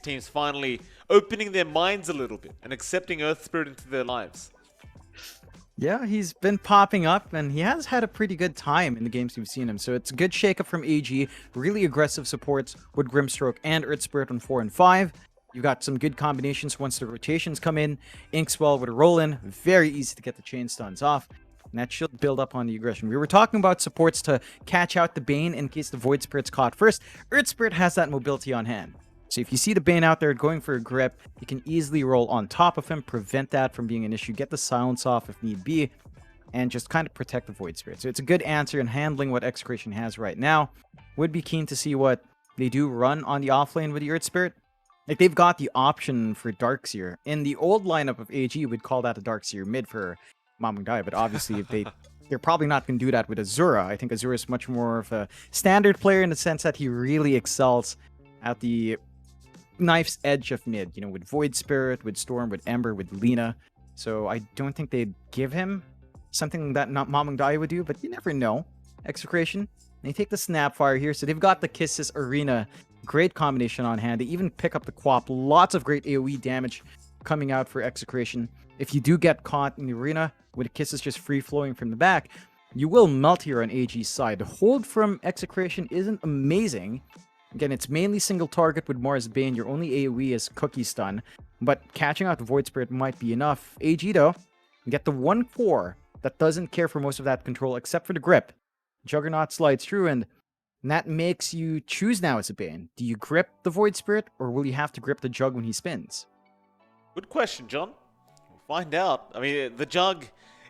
teams finally opening their minds a little bit and accepting Earth Spirit into their lives. Yeah, he's been popping up, and he has had a pretty good time in the games we've seen him. So it's a good shakeup from AG. Really aggressive supports with Grimstroke and Earth Spirit on 4 and 5. You got some good combinations once the rotations come in. Inkswell with a roll in, very easy to get the chain stuns off. And that should build up on the aggression. We were talking about supports to catch out the Bane in case the Void Spirit's caught first. Earth Spirit has that mobility on hand. So if you see the Bane out there going for a grip, you can easily roll on top of him, prevent that from being an issue, get the silence off if need be, and just kind of protect the Void Spirit. So it's a good answer in handling what Execration has right now. Would be keen to see what they do run on the offlane with the Earth Spirit. Like, they've got the option for Darkseer. In the old lineup of AG, we'd call that a Darkseer mid for Mamangdai, but obviously they're probably not going to do that with Azura. I think Azura is much more of a standard player in the sense that he really excels at the knife's edge of mid, you know, with Void Spirit, with Storm, with Ember, with Lina. So I don't think they'd give him something that not Mamangdai would do, but you never know. Execration. They take the Snapfire here, so they've got the Kisses Arena. Great combination on hand. They even pick up the Quap. Lots of great AoE damage coming out for Execration. If you do get caught in the arena with the Kisses just free-flowing from the back, you will melt here on AG's side. The hold from Execration isn't amazing. Again, it's mainly single target with Mars Bane. Your only AoE is Cookie Stun, but catching out the Void Spirit might be enough. AG, though, get the 1-4 that doesn't care for most of that control except for the grip. Juggernaut slides through, and that makes you choose now as a Bane. Do you grip the Void Spirit, or will you have to grip the Jug when he spins? Good question, John. We'll find out. I mean, the Jug,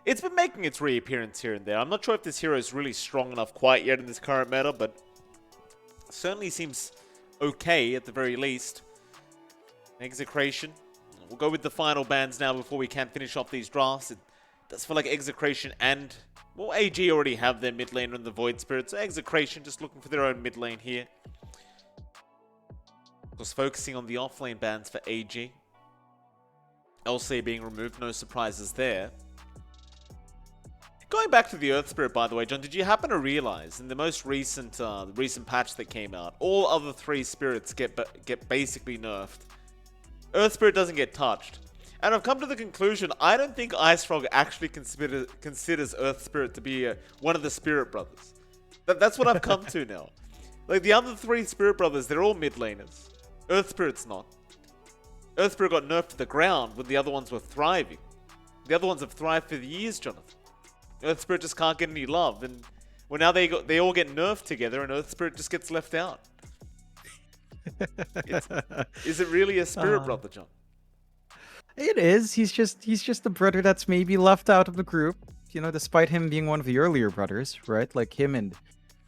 it's been making its reappearance here and there. I'm not sure if this hero is really strong enough quite yet in this current meta, but certainly seems okay at the very least. Execration. We'll go with the final bans now before we can finish off these drafts. It does feel like Execration and, well, AG already have their mid lane in the Void Spirit, so Execration just looking for their own mid lane here. Of course, focusing on the offlane bans for AG. LC being removed, no surprises there. Going back to the Earth Spirit, by the way, John, did you happen to realize in the most recent patch that came out, all other 3 spirits get basically nerfed. Earth Spirit doesn't get touched. And I've come to the conclusion, I don't think Ice Frog actually considers Earth Spirit to be one of the Spirit Brothers. That's what I've come to now. Like, the other 3 Spirit Brothers, they're all mid laners. Earth Spirit's not. Earth Spirit got nerfed to the ground when the other ones were thriving. The other ones have thrived for years, Jonathan. Earth Spirit just can't get any love, and well, now they all get nerfed together, and Earth Spirit just gets left out. Is it really a Spirit Brother, John? It is. He's just the brother that's maybe left out of the group. You know, despite him being one of the earlier brothers, right? Like him and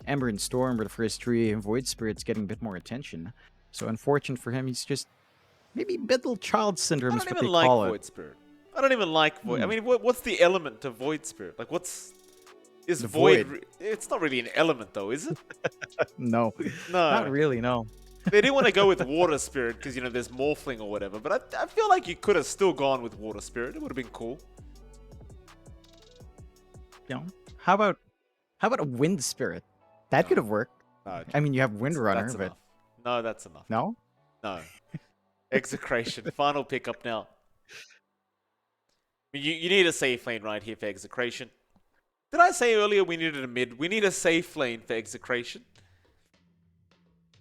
Ember and Storm were the first 3, and Void Spirit's getting a bit more attention. So unfortunate for him, he's just maybe middle child syndrome is what they call it. Void Spirit. I don't even like Void. I mean, what's the element of Void Spirit? Like, is the Void? It's not really an element, though, is it? No, not really. No. They didn't want to go with Water Spirit because, you know, there's Morphling or whatever. But I feel like you could have still gone with Water Spirit. It would have been cool. You know, how about a Wind Spirit? That could have worked. No, I mean, you have Windrunner, but enough. No, that's enough. No. Execration. Final pickup now. You need a safe lane right here for Execration. Did I say earlier we needed a mid? We need a safe lane for Execration.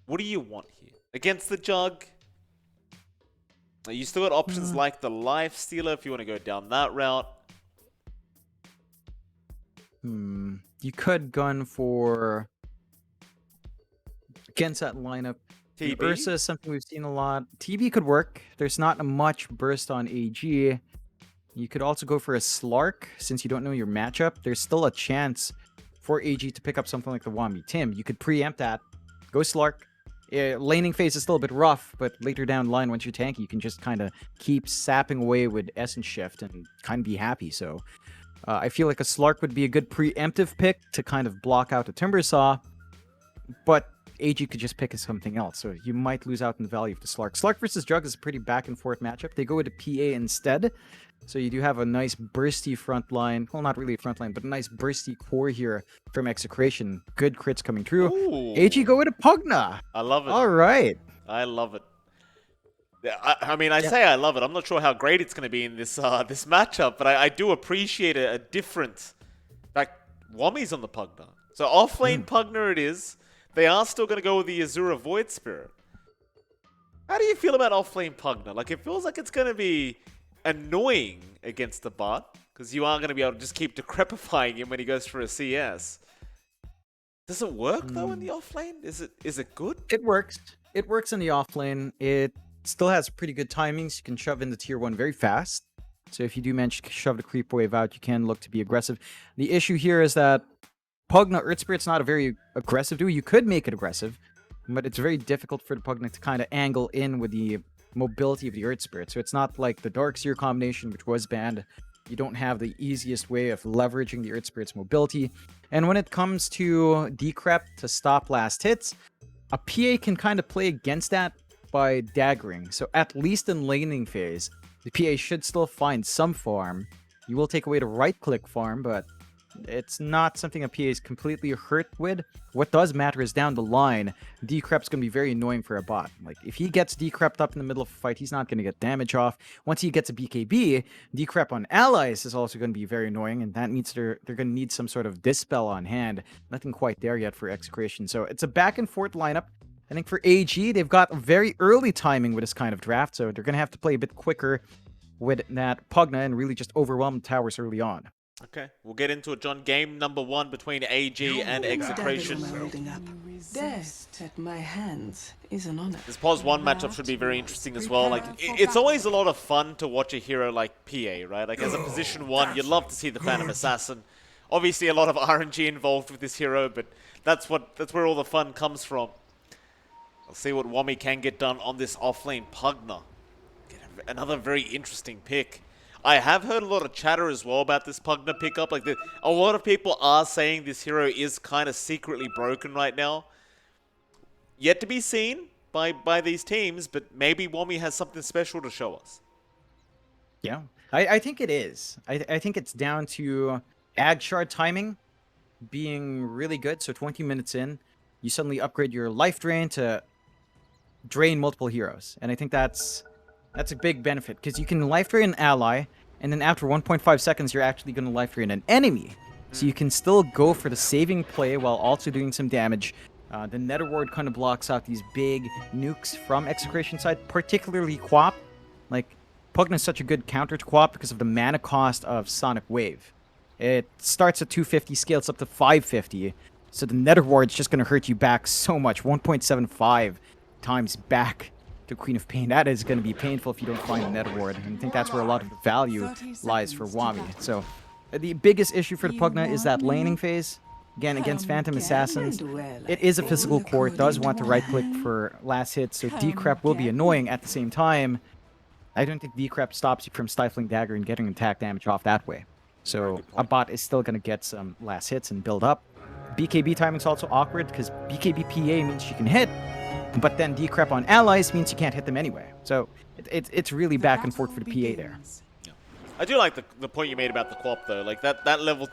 What do you want here? Against the Jug? You still got options like the Life Stealer if you want to go down that route. You could gun for against that lineup. TB? Ursa is something we've seen a lot. TB could work. There's not much burst on AG. You could also go for a Slark, since you don't know your matchup. There's still a chance for AG to pick up something like the Wambi Tim. You could preempt that. Go Slark. Laning phase is still a bit rough, but later down the line, once you're tanky, you can just kind of keep sapping away with Essence Shift and kind of be happy. So I feel like a Slark would be a good preemptive pick to kind of block out a Timbersaw, but AG could just pick something else, so you might lose out in the value of the Slark. Slark versus Jug is a pretty back-and-forth matchup. They go with a PA instead, so you do have a nice bursty front line. Well, not really a front line, but a nice bursty core here from Execration. Good crits coming through. Ooh. AG go with a Pugna. I love it. All right. I love it. Yeah, I mean, I say I love it. I'm not sure how great it's going to be in this this matchup, but I do appreciate a different. In fact, Wami's on the Pugna. So off-lane Pugna it is. They are still going to go with the Azura Void Spirit. How do you feel about off-lane Pugna? Like, it feels like it's going to be annoying against the bot, because you are going to be able to just keep decrepifying him when he goes for a CS. Does it work, though, in the off-lane? Is it good? It works. It works in the offlane. It still has pretty good timings. You can shove in the tier 1 very fast. So if you do manage to shove the creep wave out, you can look to be aggressive. The issue here is that Pugna Earth Spirit's not a very aggressive duo. You could make it aggressive, but it's very difficult for the Pugna to kind of angle in with the mobility of the Earth Spirit. So it's not like the Darkseer combination, which was banned. You don't have the easiest way of leveraging the Earth Spirit's mobility. And when it comes to Decrep to stop last hits, a PA can kind of play against that by daggering. So at least in laning phase, the PA should still find some farm. You will take away the right-click farm, but it's not something a PA is completely hurt with. What does matter is down the line, Decrep's going to be very annoying for a bot. Like, if he gets Decrept up in the middle of a fight, he's not going to get damage off. Once he gets a BKB, Decrep on allies is also going to be very annoying, and that means they're going to need some sort of Dispel on hand. Nothing quite there yet for Execration. So it's a back-and-forth lineup. I think for AG, they've got very early timing with this kind of draft, so they're going to have to play a bit quicker with that Pugna and really just overwhelm towers early on. Okay, we'll get into it, John. Game number 1 between AG and Execration. Death at my hands is an honor. This POS 1 matchup should be very interesting as well. Like, it's always a lot of fun to watch a hero like PA, right? Like, as a position 1, you'd love to see the Phantom Assassin. Obviously, a lot of RNG involved with this hero, but that's where all the fun comes from. We'll see what Wami can get done on this offlane Pugna. Another very interesting pick. I have heard a lot of chatter as well about this Pugna pickup. Like, a lot of people are saying this hero is kind of secretly broken right now. Yet to be seen by these teams, but maybe Wami has something special to show us. Yeah, I think it is. I think it's down to Ag Shard timing being really good. So 20 minutes in, you suddenly upgrade your life drain to drain multiple heroes. And I think that's a big benefit, because you can life drain an ally, and then after 1.5 seconds, you're actually going to life drain an enemy. So you can still go for the saving play while also doing some damage. The Nether Ward kind of blocks out these big nukes from Execration side, particularly Quap. Like, Pugna is such a good counter to Quap because of the mana cost of Sonic Wave. It starts at 250, scales up to 550. So the Nether Ward's just going to hurt you back so much. 1.75 times back to Queen of Pain. That is going to be painful if you don't find the Nether Ward. And I think that's where a lot of the value lies for Wami. So the biggest issue for the Pugna is that laning phase. Again, against Phantom Assassins, it is a physical core. It does want to right-click for last hit, so Decrep will be annoying. At the same time, I don't think Decrep stops you from stifling dagger and getting attack damage off that way. So a bot is still going to get some last hits and build up. BKB timing's also awkward, because BKB PA means she can hit, but then Decrep on allies means you can't hit them anyway. So it's really back and forth for the PA there. Yeah. I do like the point you made about the Quap, though. Like, that level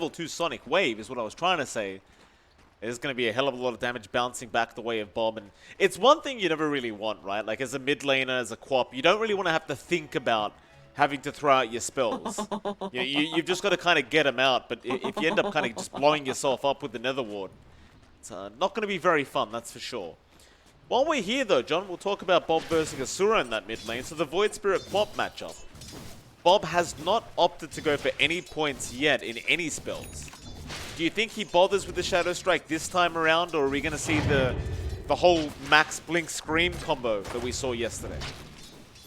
2 Sonic Wave is what I was trying to say. There's going to be a hell of a lot of damage bouncing back the way of Bob. And it's one thing you never really want, right? Like, as a mid laner, as a Quap, you don't really want to have to think about having to throw out your spells. You've just got to kind of get them out. But if you end up kind of just blowing yourself up with the Nether Ward, it's not going to be very fun, that's for sure. While we're here, though, John, we'll talk about Bob versus Asura in that mid lane. So the Void Spirit Quap matchup. Bob has not opted to go for any points yet in any spells. Do you think he bothers with the Shadow Strike this time around, or are we going to see the whole Max Blink Scream combo that we saw yesterday?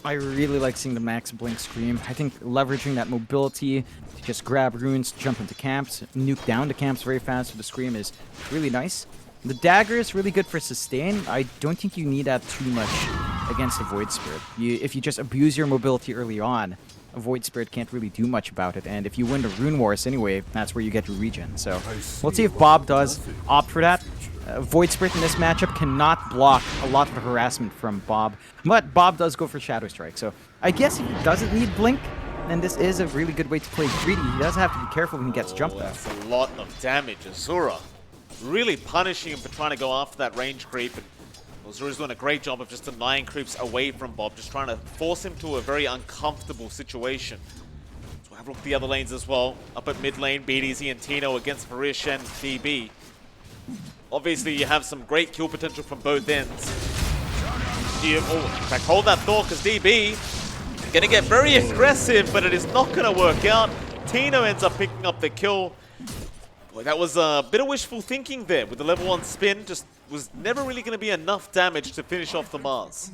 I really like seeing the Max Blink Scream. I think leveraging that mobility to just grab runes, jump into camps, nuke down to camps very fast with the Scream is really nice. The dagger is really good for sustain. I don't think you need that too much against the Void Spirit. If you just abuse your mobility early on, a Void Spirit can't really do much about it. And if you win the Rune Wars anyway, that's where you get your regen. So we'll see if Bob does opt for that. Void Spirit in this matchup cannot block a lot of the harassment from Bob. But Bob does go for Shadow Strike. So I guess if he doesn't need Blink, then this is a really good way to play greedy. He does have to be careful when he gets jumped though. That's a lot of damage. Azura really punishing him for trying to go after that range creep. And Zura's doing a great job of just denying creeps away from Bob, just trying to force him to a very uncomfortable situation. So we'll have a look at the other lanes as well. Up at mid lane, BDZ and Tino against Varish and DB. Obviously, you have some great kill potential from both ends. In fact, hold that thought, because DB gonna get very aggressive, but it is not gonna work out. Tino ends up picking up the kill. Boy, that was a bit of wishful thinking there with the level 1 spin. Just was never really gonna be enough damage to finish off the Mars.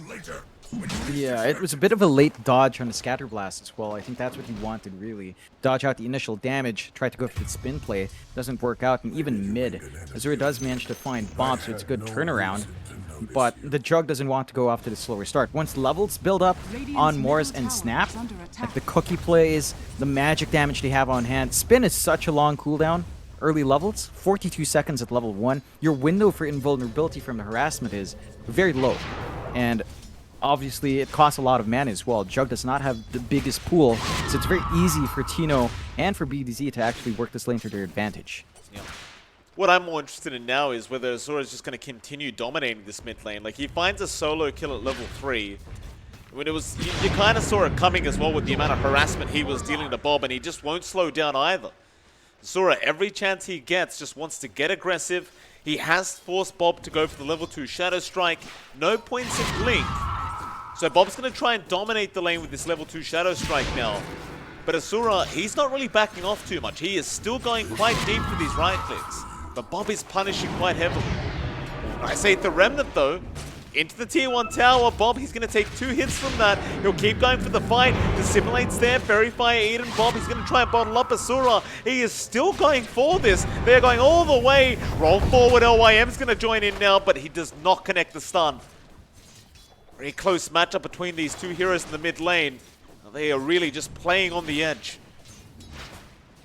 Yeah, it was a bit of a late dodge on the scatter blast as well. I think that's what he wanted, really. Dodge out the initial damage, try to go for the spin play, doesn't work out, and even mid. Azura does manage to find Bob, so it's a good turnaround. But the Jug doesn't want to go off to the slower start. Once levels build up on Morse and Snap, like the cookie plays, the magic damage they have on hand, spin is such a long cooldown. Early levels, 42 seconds at level 1. Your window for invulnerability from the harassment is very low. And obviously, it costs a lot of mana as well. Jug does not have the biggest pool, so it's very easy for Tino and for BDZ to actually work this lane to their advantage. Yeah. What I'm more interested in now is whether Azura is just going to continue dominating this mid lane. Like, he finds a solo kill at level 3. When it was, you kind of saw it coming as well with the amount of harassment he was dealing to Bob, and he just won't slow down either. Azura, every chance he gets, just wants to get aggressive. He has forced Bob to go for the level 2 Shadow Strike. No points in Blink. So Bob's going to try and dominate the lane with this level 2 Shadow Strike now. But Azura, he's not really backing off too much. He is still going quite deep for these right clicks. But Bob is punishing quite heavily. I say the Remnant though, into the tier 1 tower. Bob, he's going to take 2 hits from that. He'll keep going for the fight. Dissimulate's there. Fairy Fire Eden. Bob, he's going to try and bottle up Azura. He is still going for this. They're going all the way. Roll forward. LYM's going to join in now, but he does not connect the stun. Very close matchup between these two heroes in the mid lane. They are really just playing on the edge.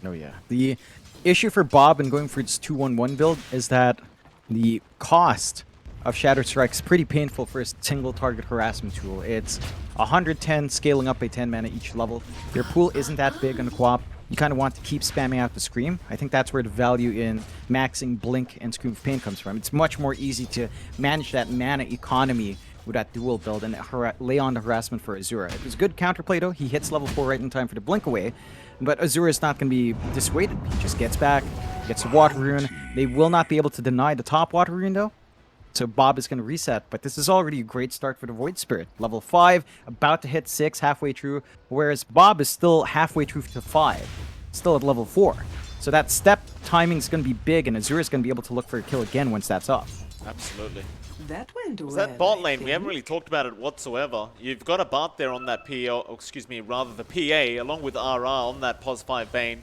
Oh yeah. The issue for Bob in going for its 2-1-1 build is that the cost of Shadow Strike is pretty painful for a single target harassment tool. It's 110 scaling up by 10 mana each level. Your pool isn't that big on the co-op. You kind of want to keep spamming out the Scream. I think that's where the value in maxing Blink and Scream of Pain comes from. It's much more easy to manage that mana economy with that dual build and lay on the harassment for Azura. It was good counterplay though. He hits level 4 right in time for the Blink away. But Azura is not going to be dissuaded. He just gets back, gets the Water Rune. They will not be able to deny the top Water Rune though. So Bob is going to reset, but this is already a great start for the Void Spirit. Level 5, about to hit 6, halfway through, whereas Bob is still halfway through to 5, still at level 4. So that step timing is going to be big, and Azura is going to be able to look for a kill again once that's up. Absolutely. That went well. That bot I lane, we haven't think. really talked about it whatsoever. You've got a Bart there on that PO, or excuse me, rather the PA, along with RR on that POS 5 Bane.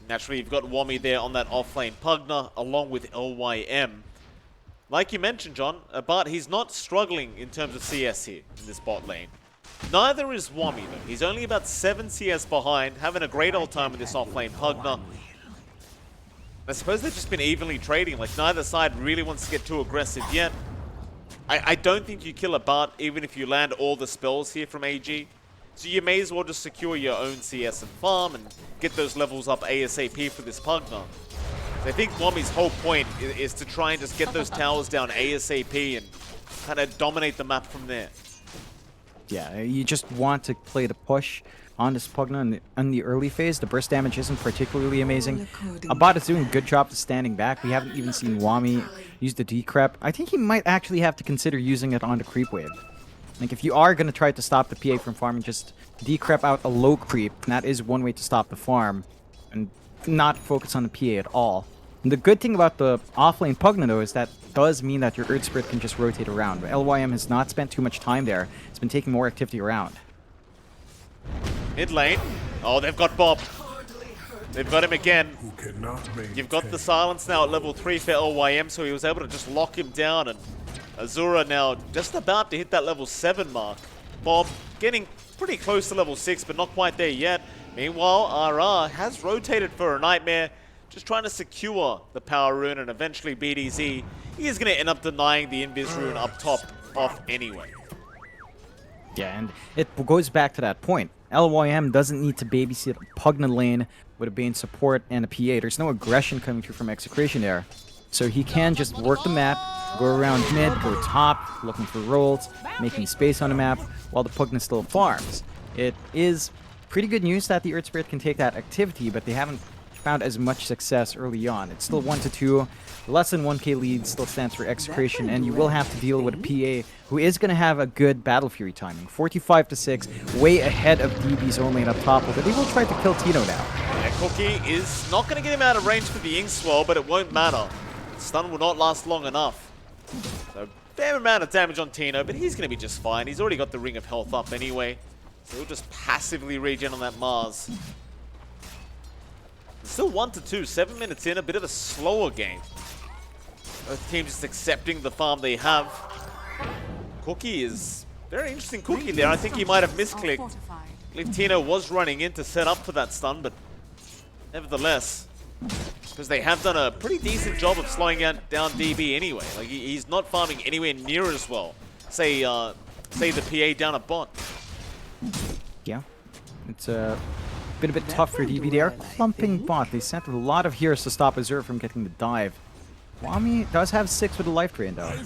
Naturally, you've got Wommy there on that offlane Pugna, along with LYM. Like you mentioned, John, Bart, he's not struggling in terms of CS here in this bot lane. Neither is Wommy, though. He's only about 7 CS behind, having a great old time with this offlane Pugna. I suppose they've just been evenly trading, like neither side really wants to get too aggressive yet. I don't think you kill a Bart even if you land all the spells here from AG. So you may as well just secure your own CS and farm and get those levels up ASAP for this Pugna. I think Wommy's whole point is to try and just get those towers down ASAP and kind of dominate the map from there. Yeah, you just want to play the push on this Pugna in the early phase. The burst damage isn't particularly amazing. Abad is doing a good job of standing back. We haven't even seen Wommy use the decrep. I think he might actually have to consider using it on the creep wave. Like, if you are going to try to stop the PA from farming, just decrep out a low creep. And that is one way to stop the farm and not focus on the PA at all. And the good thing about the offlane Pugna, though, is that does mean that your Earth Spirit can just rotate around. But LYM has not spent too much time there. It's been taking more activity around. Mid lane. Oh, they've got Bob. They've got him again. You've got the silence now at level 3 for LYM, so he was able to just lock him down. And Azura now just about to hit that level 7 mark. Bob getting pretty close to level 6, but not quite there yet. Meanwhile, RR has rotated for a Nightmare, just trying to secure the Power Rune, and eventually BDZ, he is going to end up denying the Invis Rune up top off anyway. Yeah, and it goes back to that point. LYM doesn't need to babysit a Pugna lane with a Bane support and a PA. There's no aggression coming through from Execration there. So he can just work the map, go around mid, go top, looking for rolls, making space on the map, while the Pugna still farms. It is pretty good news that the Earth Spirit can take that activity, but they haven't found as much success early on. It's still 1-2. Less than 1k lead still stands for Execration, and you will have to deal with a PA who is going to have a good Battle Fury timing. 45-6, way ahead of DB's own lane up top, but he will try to kill Tino now. And Cookie is not going to get him out of range for the Ink Swell, but it won't matter. The stun will not last long enough. So, fair amount of damage on Tino, but he's going to be just fine. He's already got the Ring of Health up anyway. So he'll just passively regen on that Mars. It's still 1-2, 7 minutes in, a bit of a slower game. Both teams just accepting the farm they have. Cookie is very interesting Cookie there. I think he might have misclicked. I believe Tino was running in to set up for that stun, but nevertheless, because they have done a pretty decent job of slowing down DB anyway. Like he's not farming anywhere near as well. Say the PA down a bot. Yeah, it's been a bit tough for DB. They are clumping bot. They sent a lot of heroes to stop Azure from getting the dive. Wami does have 6 with a life drain though.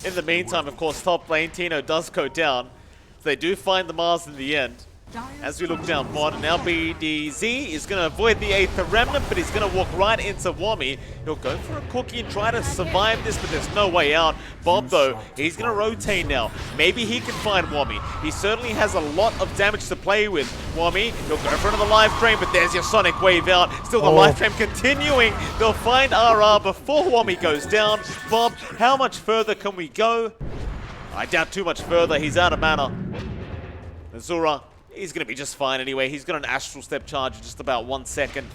In the meantime, of course, top lane, Tino does go down. They do find the Mars in the end. As we look down bot, now BDZ is going to avoid the 8th Remnant, but he's going to walk right into Wami. He'll go for a Cookie and try to survive this, but there's no way out. Bob, though, he's going to rotate now. Maybe he can find Wami. He certainly has a lot of damage to play with. Wami, he'll go for another life drain, but there's your Sonic Wave out. Still the life drain continuing. They'll find RR before Wami goes down. Bob, how much further can we go? I doubt too much further. He's out of mana. Azura, he's going to be just fine anyway. He's got an Astral Step charge in just about 1 second.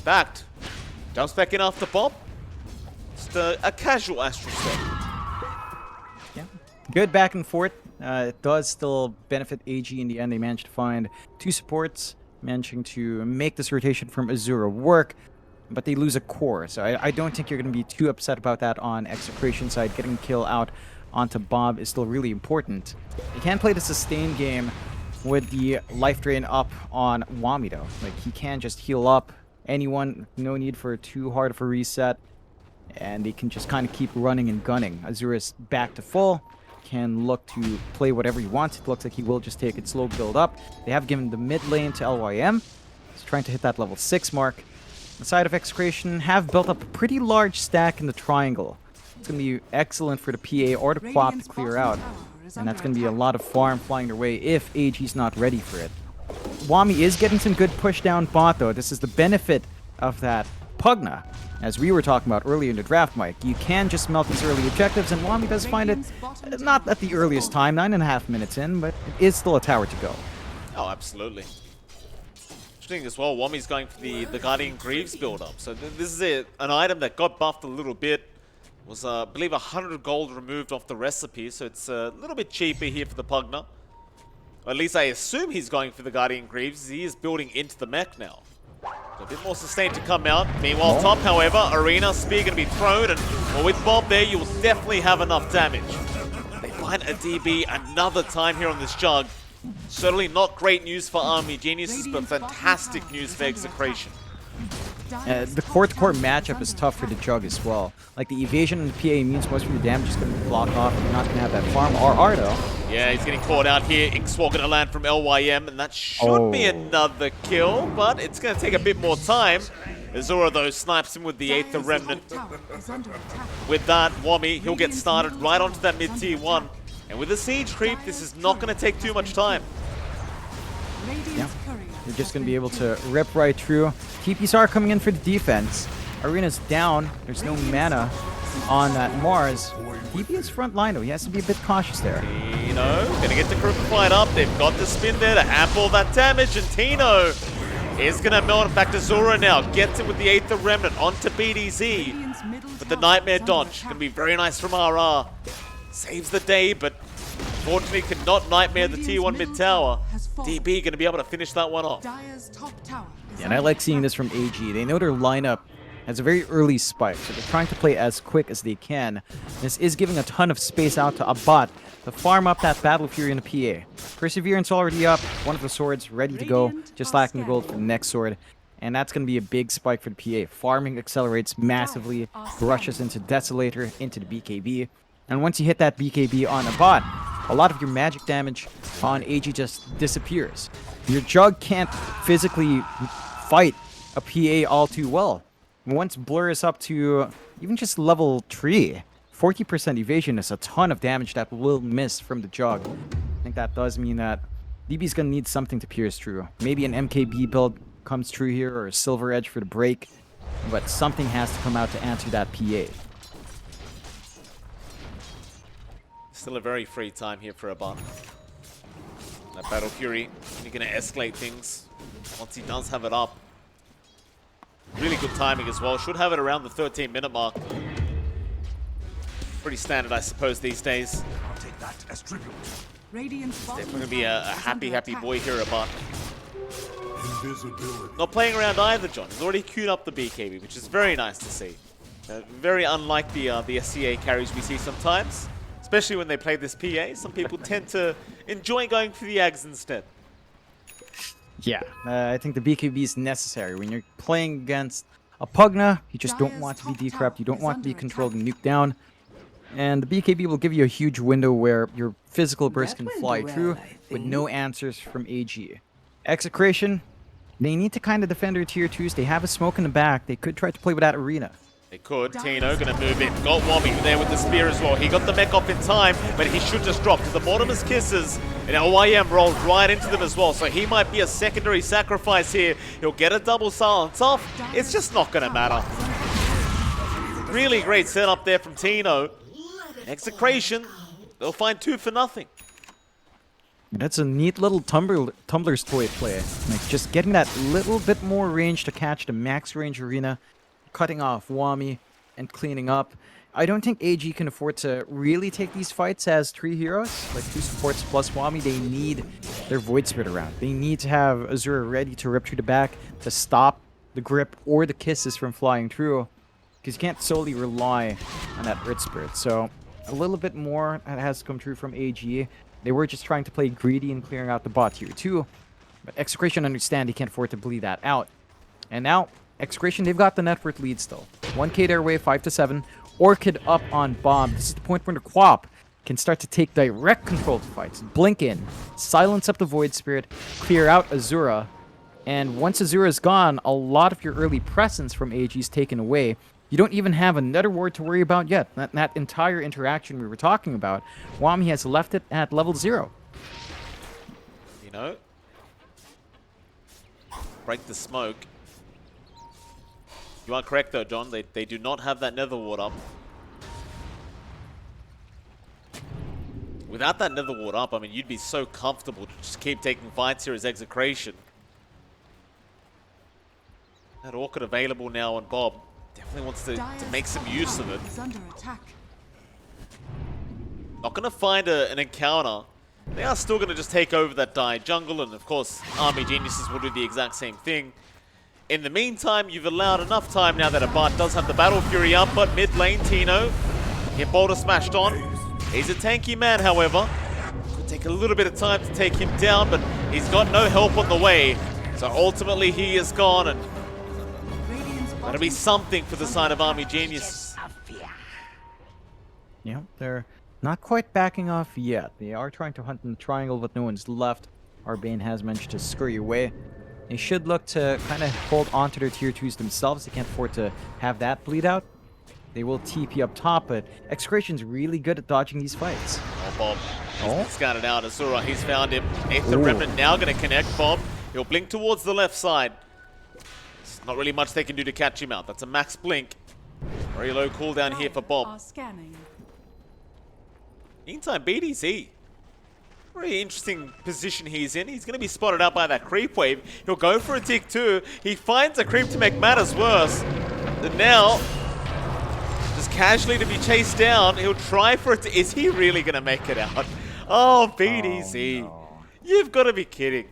Backed. Jumps back in after Bob. Just a casual Astral Step. Yeah. Good back and forth. It does still benefit AG in the end. They managed to find 2 supports, managing to make this rotation from Azura work, but they lose a core. So I don't think you're going to be too upset about that on Execration side. Getting a kill out onto Bob is still really important. You can't play the sustained game with the life drain up on Wami though. Like, he can just heal up anyone, no need for too hard of a reset, and they can just kind of keep running and gunning. Azura's back to full, can look to play whatever he wants. It looks like he will just take it slow build up. They have given the mid lane to LYM. He's trying to hit that level 6 mark. The side of Execration have built up a pretty large stack in the triangle. It's going to be excellent for the PA or the Quap to clear out. And that's going to be a lot of farm flying their way if AG's not ready for it. Wami is getting some good push down bot though. This is the benefit of that Pugna. As we were talking about earlier in the draft, Mike, you can just melt these early objectives, and Wami does find it not at the earliest time, 9.5 minutes in, but it is still a tower to go. Oh, absolutely. Interesting as well, Wami's going for the Guardian Greaves build-up. So this is an item that got buffed a little bit. Was, I believe, 100 gold removed off the recipe, so it's a little bit cheaper here for the Pugna. Or at least I assume he's going for the Guardian Greaves. He is building into the mech now. So a bit more sustain to come out. Meanwhile, top, however, Arena Spear going to be thrown, and well, with Bob there, you will definitely have enough damage. They find a DB another time here on this jug. Certainly not great news for Army Geniuses, but fantastic news for Execration. The core-to-core matchup is tough for the Jug as well. Like, the evasion and the PA means most of your damage is going to be blocked off, and you're not going to have that farm. RR though. Yeah, he's getting caught out here. Inkswell going to land from LYM, and that should be another kill, but it's going to take a bit more time. Azura, though, snipes him with the 8th Remnant. With that, Wami, he'll get started right onto that mid-tier 1. And with the siege creep, this is not going to take too much time. Yeah, you're just going to be able to rip right through. TPs are coming in for the defense. Arena's down. There's no mana on that Mars. DB is front line though. He has to be a bit cautious there. Tino going to get the Crucified up. They've got the spin there to ample that damage. And Tino is going to melt it back to Zora now. Gets it with the 8th Remnant onto BDZ. But the Nightmare Dodge going to be very nice from RR. Saves the day, but unfortunately cannot Nightmare the tier 1 mid tower. DB going to be able to finish that one off. Yeah, and I like seeing this from AG. They know their lineup has a very early spike, so they're trying to play as quick as they can. This is giving a ton of space out to a bot to farm up that Battle Fury in the PA. Perseverance already up, one of the swords ready to go, just lacking the gold for the next sword. And that's going to be a big spike for the PA. Farming accelerates massively, rushes into Desolator, into the BKB. And once you hit that BKB on a bot, a lot of your magic damage on AG just disappears. Your Jug can't physically fight a PA all too well. Once Blur is up to even just level 3, 40% evasion is a ton of damage that will miss from the Jug. I think that does mean that DB's going to need something to pierce through. Maybe an MKB build comes true here, or a Silver Edge for the break. But something has to come out to answer that PA. Still a very free time here for a bot. That Battle Fury, you're going to escalate things once he does have it up. Really good timing as well. Should have it around the 13-minute mark. Pretty standard, I suppose, these days. I'll take that as tribute. Definitely going to be a happy boy here, a bot. Invisibility. Not playing around either, John. He's already queued up the BKB, which is very nice to see. Very unlike the SCA carries we see sometimes. Especially when they play this PA. Some people tend to enjoy going for the Ags instead. Yeah, I think the BKB is necessary. When you're playing against a Pugna, you just don't want to be decrept. You don't want to be controlled and nuked down. And the BKB will give you a huge window where your physical burst can fly through with no answers from AG. Execration, they need to kind of defend their tier 2s. They have a smoke in the back. They could try to play with that arena. They could. Tino going to move in. Got Wommy there with the spear as well. He got the mech off in time, but he should just drop to the Mortimer's Kisses. And OYM rolled right into them as well, so he might be a secondary sacrifice here. He'll get a double silence off. It's just not going to matter. Really great setup there from Tino. Execration, they'll find 2 for nothing. That's a neat little Tumbler's toy play. Like just getting that little bit more range to catch the max range arena, cutting off Wami, and cleaning up. I don't think AG can afford to really take these fights as 3 heroes, like 2 supports plus Wami. They need their Void Spirit around. They need to have Azura ready to rip through the back to stop the grip or the kisses from flying through, because you can't solely rely on that Earth Spirit. So a little bit more that has to come true from AG. They were just trying to play greedy and clearing out the bot tier 2, but Execration understand he can't afford to bleed that out. And now Execration, they've got the net worth lead still. 1k their way, 5-7. Orchid up on Bomb. This is the point where the Quap can start to take direct control of the fights. Blink in, silence up the Void Spirit, clear out Azura. And once Azura is gone, a lot of your early presence from AG is taken away. You don't even have another ward to worry about yet. That entire interaction we were talking about, Wami has left it at level 0. You know? Break the smoke. You are correct though, John. They do not have that nether ward up. Without that nether ward up, I mean, you'd be so comfortable to just keep taking fights here as Execration. That Orchid available now on Bob. Definitely wants to make some use of it. Not going to find an encounter. They are still going to just take over that Dire jungle, and of course, Army Geniuses will do the exact same thing. In the meantime, you've allowed enough time now that a bot does have the Battle Fury up, but mid lane, Tino, get Boulder smashed on. He's a tanky man, however. Could take a little bit of time to take him down, but he's got no help on the way. So ultimately, he is gone, and that'll be something for the side of Army Genius. Yeah, they're not quite backing off yet. They are trying to hunt in the triangle, but no one's left. Arbane has managed to scurry away. They should look to kind of hold on to their tier 2s themselves. They can't afford to have that bleed out. They will TP up top, but Execration's really good at dodging these fights. Oh, Bob. He's scouted out. Azura, he's found him. Aether Remnant now going to connect Bob. He'll blink towards the left side. There's not really much they can do to catch him out. That's a max blink. Very low cooldown here for Bob. Meantime, BDC. Very interesting position he's in. He's going to be spotted out by that creep wave. He'll go for a tick too. He finds a creep to make matters worse. And now, just casually to be chased down, he'll try for it to... Is he really going to make it out? Oh, BDC. Oh, no. You've got to be kidding.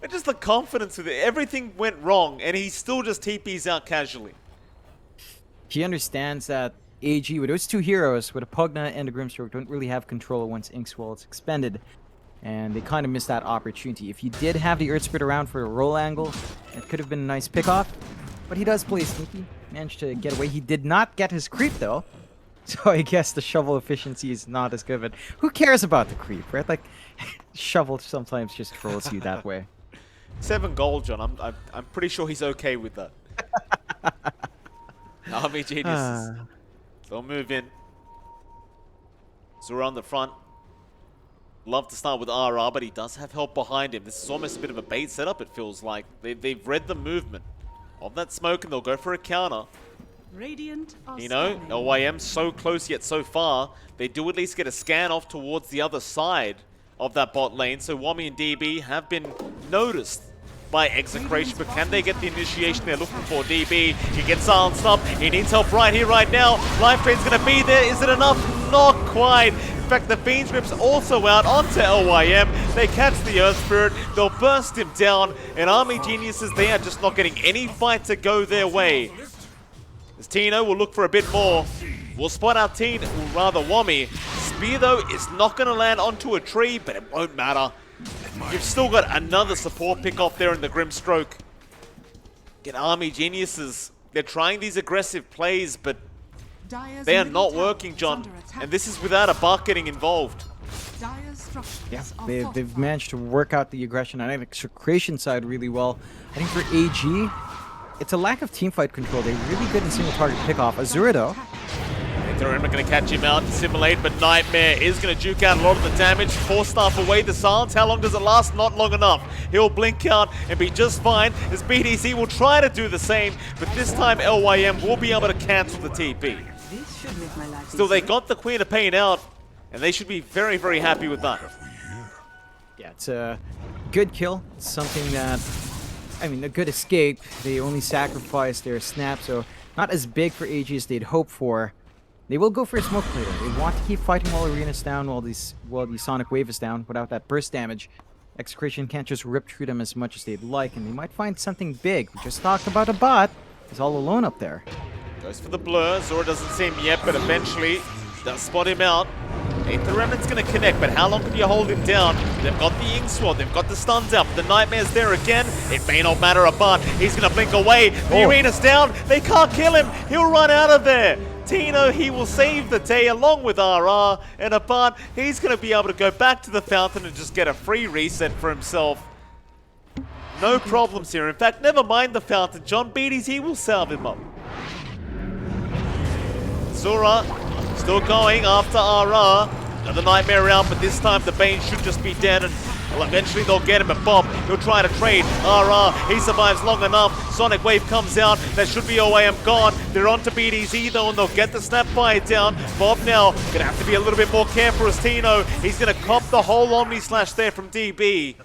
And just the confidence with it. Everything went wrong, and he still just TPs out casually. He understands that AG, with those 2 heroes, with a Pugna and a Grimstroke, don't really have control once Inkswell is expended. and they kind of missed that opportunity. If he did have the Earth Spirit around for a roll angle, it could have been a nice pickoff. But he does play sneaky, managed to get away. He did not get his creep though, so I guess the shovel efficiency is not as good. But who cares about the creep, right? Like, shovel sometimes just trolls you that way. 7 gold, John. I'm pretty sure he's okay with that. Army geniuses. They'll move in. So we're on the front. Love to start with RR, but he does have help behind him. This is almost a bit of a bait setup, it feels like. They've read the movement of that smoke, and they'll go for a counter. Radiant are You know, scanning. LYM so close yet so far. They do at least get a scan off towards the other side of that bot lane. So Wami and DB have been noticed by Execration, but can they get the initiation they're looking for? DB, he gets silenced up. He needs help right here, right now. Life Drain's going to be there. Is it enough? Not quite. In fact, the Fiend's Grip's also out onto LYM. They catch the Earth Spirit. They'll burst him down. And Army Geniuses, they are just not getting any fight to go their way. As Tino will look for a bit more. We'll spot out Teen, or rather Wami. Spear, though, is not going to land onto a tree, but it won't matter. You've still got another support pick off there in the Grimstroke. Get Army Geniuses. They're trying these aggressive plays, but Dire's they are middle not tower working, is John. under attack. And this is without a Bark getting involved. Dire's structures Yeah, are they've fortified. managed to work out the aggression on the Execration side really well. I think for AG, it's a lack of teamfight control. They're really good in single target pickoff. Azura, though, They're going to catch him out, assimilate, but Nightmare is going to juke out a lot of the damage. 4-staff away the silence. How long does it last? Not long enough. He'll blink out and be just fine as BDC will try to do the same, but this time LYM will be able to cancel the TP. This should make my life Still, they easier. got the Queen of Pain out, and they should be very, very happy with that. yeah, it's a good kill. It's something that, I mean, a good escape. They only sacrificed their snap, so not as big for AG as they'd hoped for. They will go for a smoke play though. They want to keep fighting while Arena's down, while the Sonic Wave is down, without that burst damage. Execration can't just rip through them as much as they'd like, and they might find something big. We just talked about a bot. He's all alone up there. Goes for the blur. Zora doesn't see him yet, but eventually does spot him out. Ain't the Remnant's going to connect, but how long can you hold him down? They've got the Ink Sword, they've got the stuns out, but the Nightmare's there again. It may not matter a but. He's going to blink away. The Arena's down. They can't kill him. He'll run out of there. Tino, he will save the day along with RR, and Abart, he's going to be able to go back to the fountain and just get a free reset for himself. No problems here. In fact, never mind the fountain. John Beatties, he will salve him up. Zora still going after RR. Another Nightmare out, but this time the Bane should just be dead, and well, eventually they'll get him. And Bob, he'll try to trade. RR, he survives long enough. Sonic Wave comes out. That should be OAM gone. They're on to BDZ though, and they'll get the Snapfire down. Bob now gonna have to be a little bit more careful as Tino. He's gonna cop the whole Omni Slash there from DB.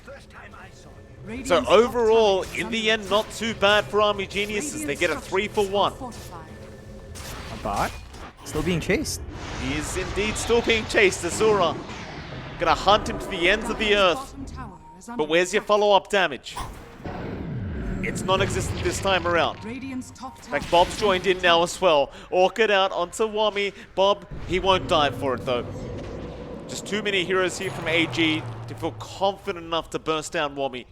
Radiant's So top overall, tower is in under the end, attack. not too bad for Army Geniuses. They get a 3-for-1. Fortified. A bot still being chased. He is indeed still being chased. Azura gonna hunt him to the ends of the earth. Bottom tower is under But where's your attack. follow-up damage? It's non-existent this time around. Radiant's top In tower. fact, Bob's joined in now as well. Orchid out onto Wami. Bob, he won't die for it though. Just too many heroes here from AG to feel confident enough to burst down Wami.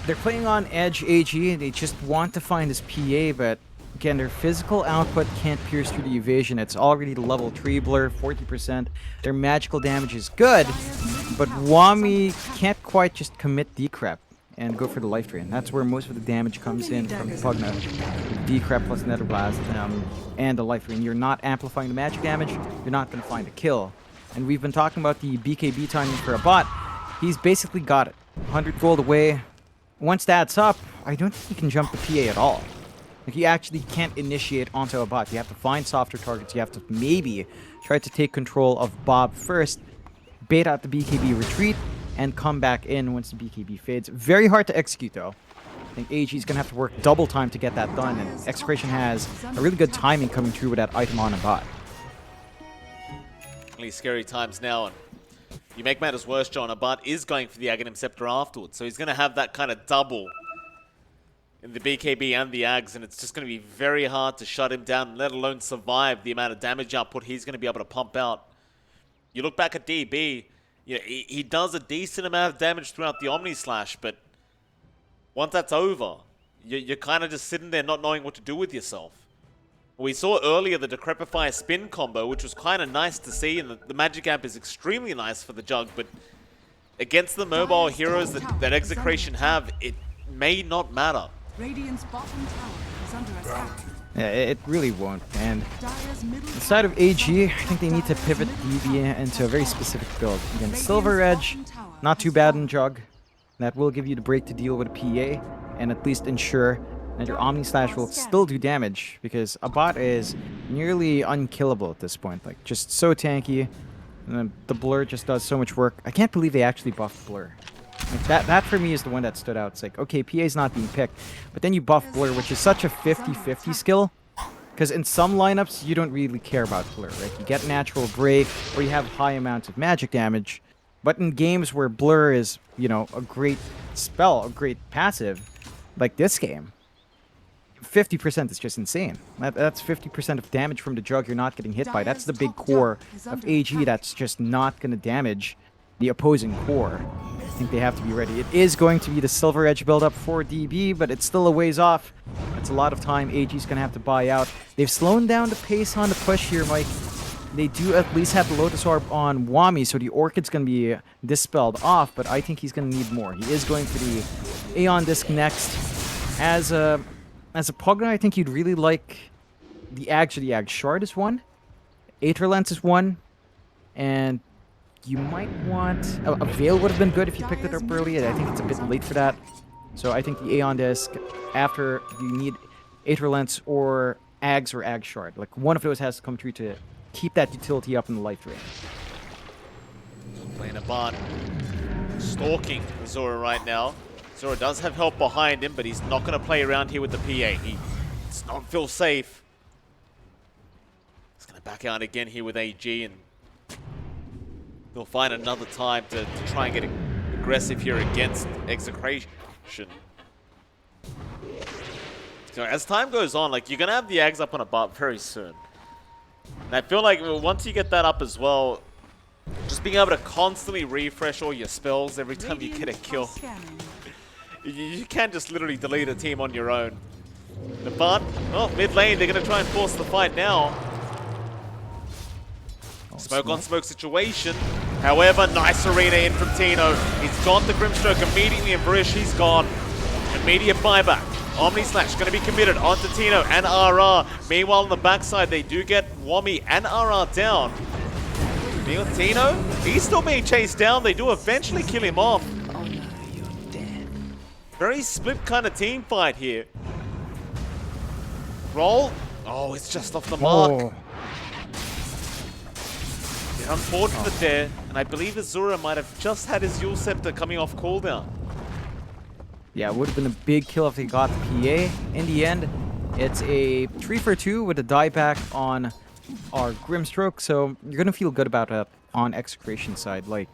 They're playing on edge AG. They just want to find this PA, but again, their physical output can't pierce through the evasion. It's already the level 3 blur, 40%. Their magical damage is good, but Wami can't quite just commit decrep and go for the life drain. That's where most of the damage comes in from Pugna. Decrep plus Nether Blast and the life drain. You're not amplifying the magic damage, you're not going to find a kill. And we've been talking about the BKB timing for a bot. He's basically got it. 100 gold away. Once that's up, I don't think you can jump the PA at all. Like, you actually can't initiate onto a bot. You have to find softer targets. You have to maybe try to take control of Bob first, bait out the BKB retreat, and come back in once the BKB fades. Very hard to execute, though. I think AG is going to have to work double time to get that done, and Execration has a really good timing coming through with that item on a bot. Really scary times now, and you make matters worse, John. Abart is going for the Aghanim Scepter afterwards, so he's going to have that kind of double in the BKB and the Ags, and it's just going to be very hard to shut him down, let alone survive the amount of damage output he's going to be able to pump out. You look back at DB, you know, he does a decent amount of damage throughout the Omni Slash, but once that's over, you're kind of just sitting there not knowing what to do with yourself. We saw earlier the Decrepify spin combo, which was kind of nice to see, and the Magic Amp is extremely nice for the Jug, but against the mobile heroes that Execration have, it may not matter. Radiant's bottom tower is under attack. Yeah, it really won't. And inside of AG, I think they need to pivot DB into a very specific build. Again, Silver Edge, not too bad in Jug. That will give you the break to deal with a PA, and at least ensure that your Omni Slash will still do damage, because a bot is nearly unkillable at this point. Like, just so tanky. And then the Blur just does so much work. I can't believe they actually buffed Blur. Like that for me is the one that stood out. It's like, okay, PA's not being picked, but then you buff Blur, which is such a 50-50 skill. Because in some lineups, you don't really care about Blur, right? You get natural break, or you have high amounts of magic damage. But in games where Blur is, you know, a great spell, a great passive, like this game, 50% is just insane. That's 50% of damage from the Jug you're not getting hit by. That's the big core of AG that's just not going to damage the opposing core. I think they have to be ready. It is going to be the Silver Edge build-up for DB, but it's still a ways off. That's a lot of time AG's going to have to buy out. They've slowed down the pace on the push here, Mike. They do at least have the Lotus Orb on Wami, so the Orchid's going to be dispelled off, but I think he's going to need more. He is going for the Aeon Disc next. As a Pugna, I think you'd really like the Ag Shard is one, Aether Lens is one, and you might want... A Veil would have been good if you picked it up early. I think it's a bit late for that. So I think the Aeon Disc, after you need Aether Lens or Ags or Ag Shard. Like, one of those has to come through to keep that utility up in the life drain. Playing a bot. Stalking Zora right now. Zora does have help behind him, but he's not going to play around here with the PA. He does not feel safe. He's going to back out again here with AG, and he'll find another time to try and get aggressive here against Execration. So as time goes on, like, you're going to have the Ags up on a bot very soon. And I feel like once you get that up as well, just being able to constantly refresh all your spells every time you get a kill. You can't just literally delete a team on your own. But, well, mid lane, they're going to try and force the fight now. Smoke on smoke situation. However, nice arena in from Tino. He's got the Grimstroke immediately, and Varish, he's gone. Immediate buyback. Omni Slash going to be committed onto Tino and RR. Meanwhile, on the backside, they do get Wami and RR down. Tino, he's still being chased down. They do eventually kill him off. Oh no, you're dead. Very split kind of team fight here. Roll. Oh, it's just off the mark. Oh. Yeah, unfortunate there. And I believe Azura might have just had his Yule Scepter coming off cooldown. Yeah, it would have been a big kill if they got the PA. In the end, it's a 3-for-2 with a dieback on our Grimstroke, so you're going to feel good about it on Execration side. Like,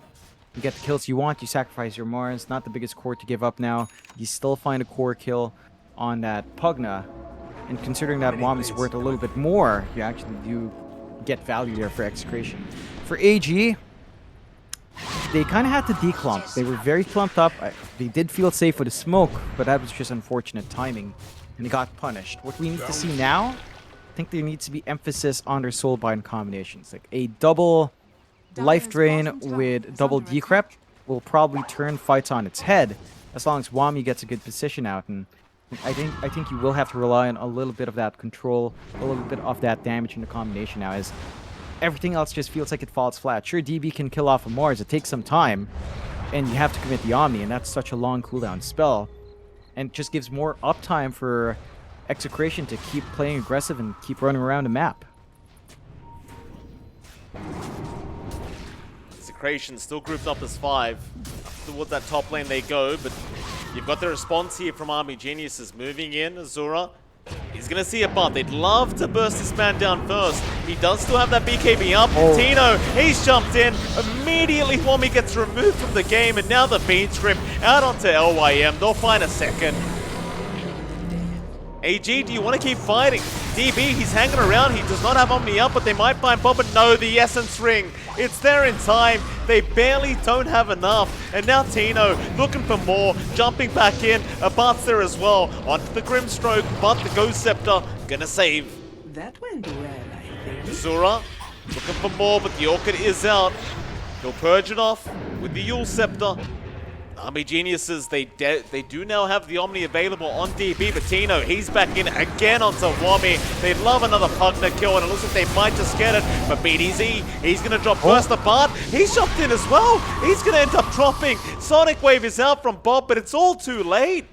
you get the kills you want, you sacrifice your Mars, not the biggest core to give up now. You still find a core kill on that Pugna, and considering that Wami's worth a little bit more, you actually do get value there for Execration. For AG, they kind of had to declump. They were very clumped up. They did feel safe with the smoke, but that was just unfortunate timing, and they got punished. What we need to see now, I think there needs to be emphasis on their soulbind combinations. Like a double life drain with double decrep will probably turn fights on its head, as long as Wami gets a good position out. And I think you will have to rely on a little bit of that control, a little bit of that damage in the combination now, as everything else just feels like it falls flat. Sure, DB can kill off a Mars. It takes some time, and you have to commit the Omni, and that's such a long cooldown spell. And it just gives more uptime for Execration to keep playing aggressive and keep running around the map. Execration still grouped up as 5. Toward that top lane they go, but you've got the response here from Army Geniuses moving in. Azura, he's going to see a butt. They'd love to burst this man down first. He does still have that BKB up. Oh. Tino, he's jumped in. Immediately, Wami gets removed from the game, and now the beat script out onto LYM. They'll find a second. AG, do you want to keep fighting? DB, he's hanging around. He does not have Omni up, but they might find Bob. But no, the Essence Ring. It's there in time. They barely don't have enough. And now Tino looking for more. Jumping back in. Abart's there as well. Onto the Grimstroke, but the Ghost Scepter gonna save. That went well, I think. Zura looking for more, but the Orchid is out. He'll purge it off with the Yule Scepter. Army Geniuses, they do now have the Omni available on DB, but Tino, he's back in again onto Wami. They'd love another Pugna kill, and it looks like they might just get it. But BDZ, he's going to drop first. Apart. He's jumped in as well. He's going to end up dropping. Sonic Wave is out from Bob, but it's all too late.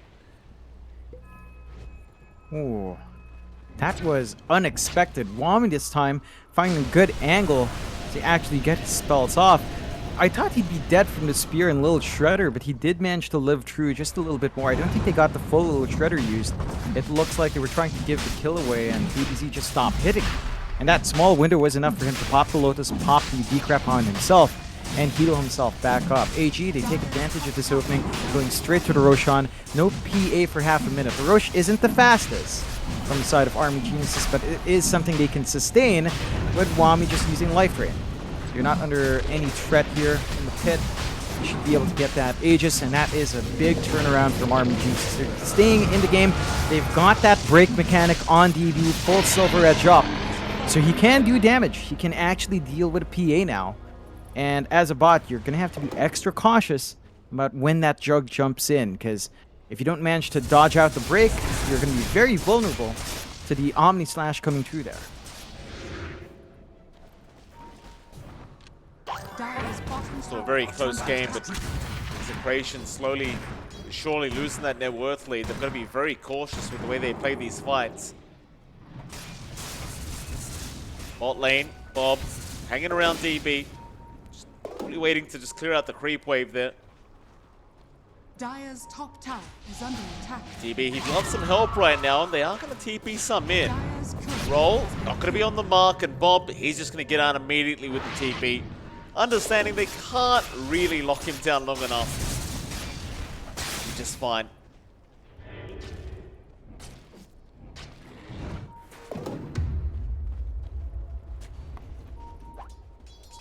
Ooh, that was unexpected. Wami this time finding a good angle to actually get his spells off. I thought he'd be dead from the spear and Little Shredder, but he did manage to live through just a little bit more. I don't think they got the full Little Shredder used. It looks like they were trying to give the kill away, and BTS just stopped hitting. And that small window was enough for him to pop the Lotus, pop the decrep on himself, and heal himself back up. AG, they take advantage of this opening, going straight to the Roshan. No PA for half a minute. The Rosh isn't the fastest from the side of Army Geniuses, but it is something they can sustain with Wami just using Life Ray. You're not under any threat here in the pit. You should be able to get that Aegis, and that is a big turnaround from Army Geniuses. They're staying in the game. They've got that break mechanic on DB, full Silver Edge up. So he can do damage. He can actually deal with a PA now. And as a bot, you're going to have to be extra cautious about when that Jug jumps in, because if you don't manage to dodge out the break, you're going to be very vulnerable to the Omni Slash coming through there. Still a very close game, but Execration slowly, surely losing that net worth lead. They've got to be very cautious with the way they play these fights. Bot lane, Bob, hanging around DB. Just probably waiting to just clear out the creep wave there. Dire's top tower is under attack. DB, he'd love some help right now, and they are going to TP some in. Dire's current Roll, not going to be on the mark, and Bob, he's just going to get out immediately with the TP. Understanding they can't really lock him down long enough. He's just fine.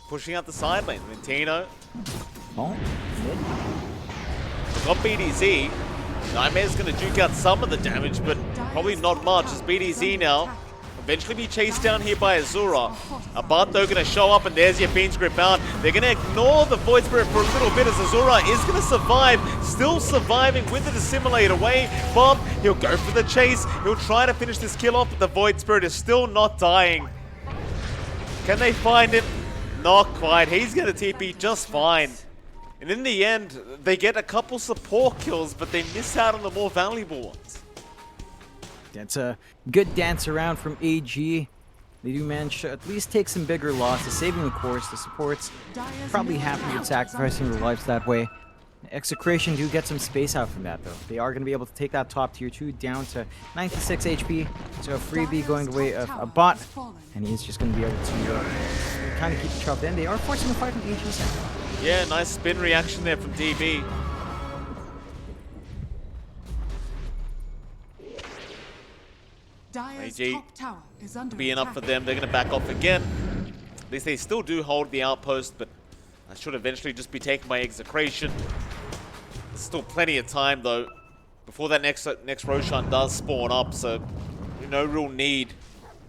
Pushing out the side lane. Tino. Oh, Got BDZ. Nightmare's going to duke out some of the damage, but probably not much as BDZ now. Eventually be chased down here by Azura. Abart though going to show up, and there's your Bean's Grip out. They're going to ignore the Void Spirit for a little bit as Azura is going to survive. Still surviving with the Dissimilate away. Bob, he'll go for the chase. He'll try to finish this kill off, but the Void Spirit is still not dying. Can they find him? Not quite. He's going to TP just fine. And in the end, they get a couple support kills, but they miss out on the more valuable ones. that's a good dance around from AG. They do manage to at least take some bigger losses, saving the course. The supports probably happy with sacrificing their lives that way. Execration do get some space out from that, though. They are going to be able to take that top tier 2 down to 96 HP. So a freebie going the way of a bot, and he's just going to be able to kind of keep the chop in. They are forcing a fight from AG side. Yeah, nice spin reaction there from DB. Dire's AG top tower is under being attack. up for them. They're going to back off again. At least they still do hold the outpost, but that should eventually just be taken by Execration. There's still plenty of time, though, before that next Roshan does spawn up, so no real need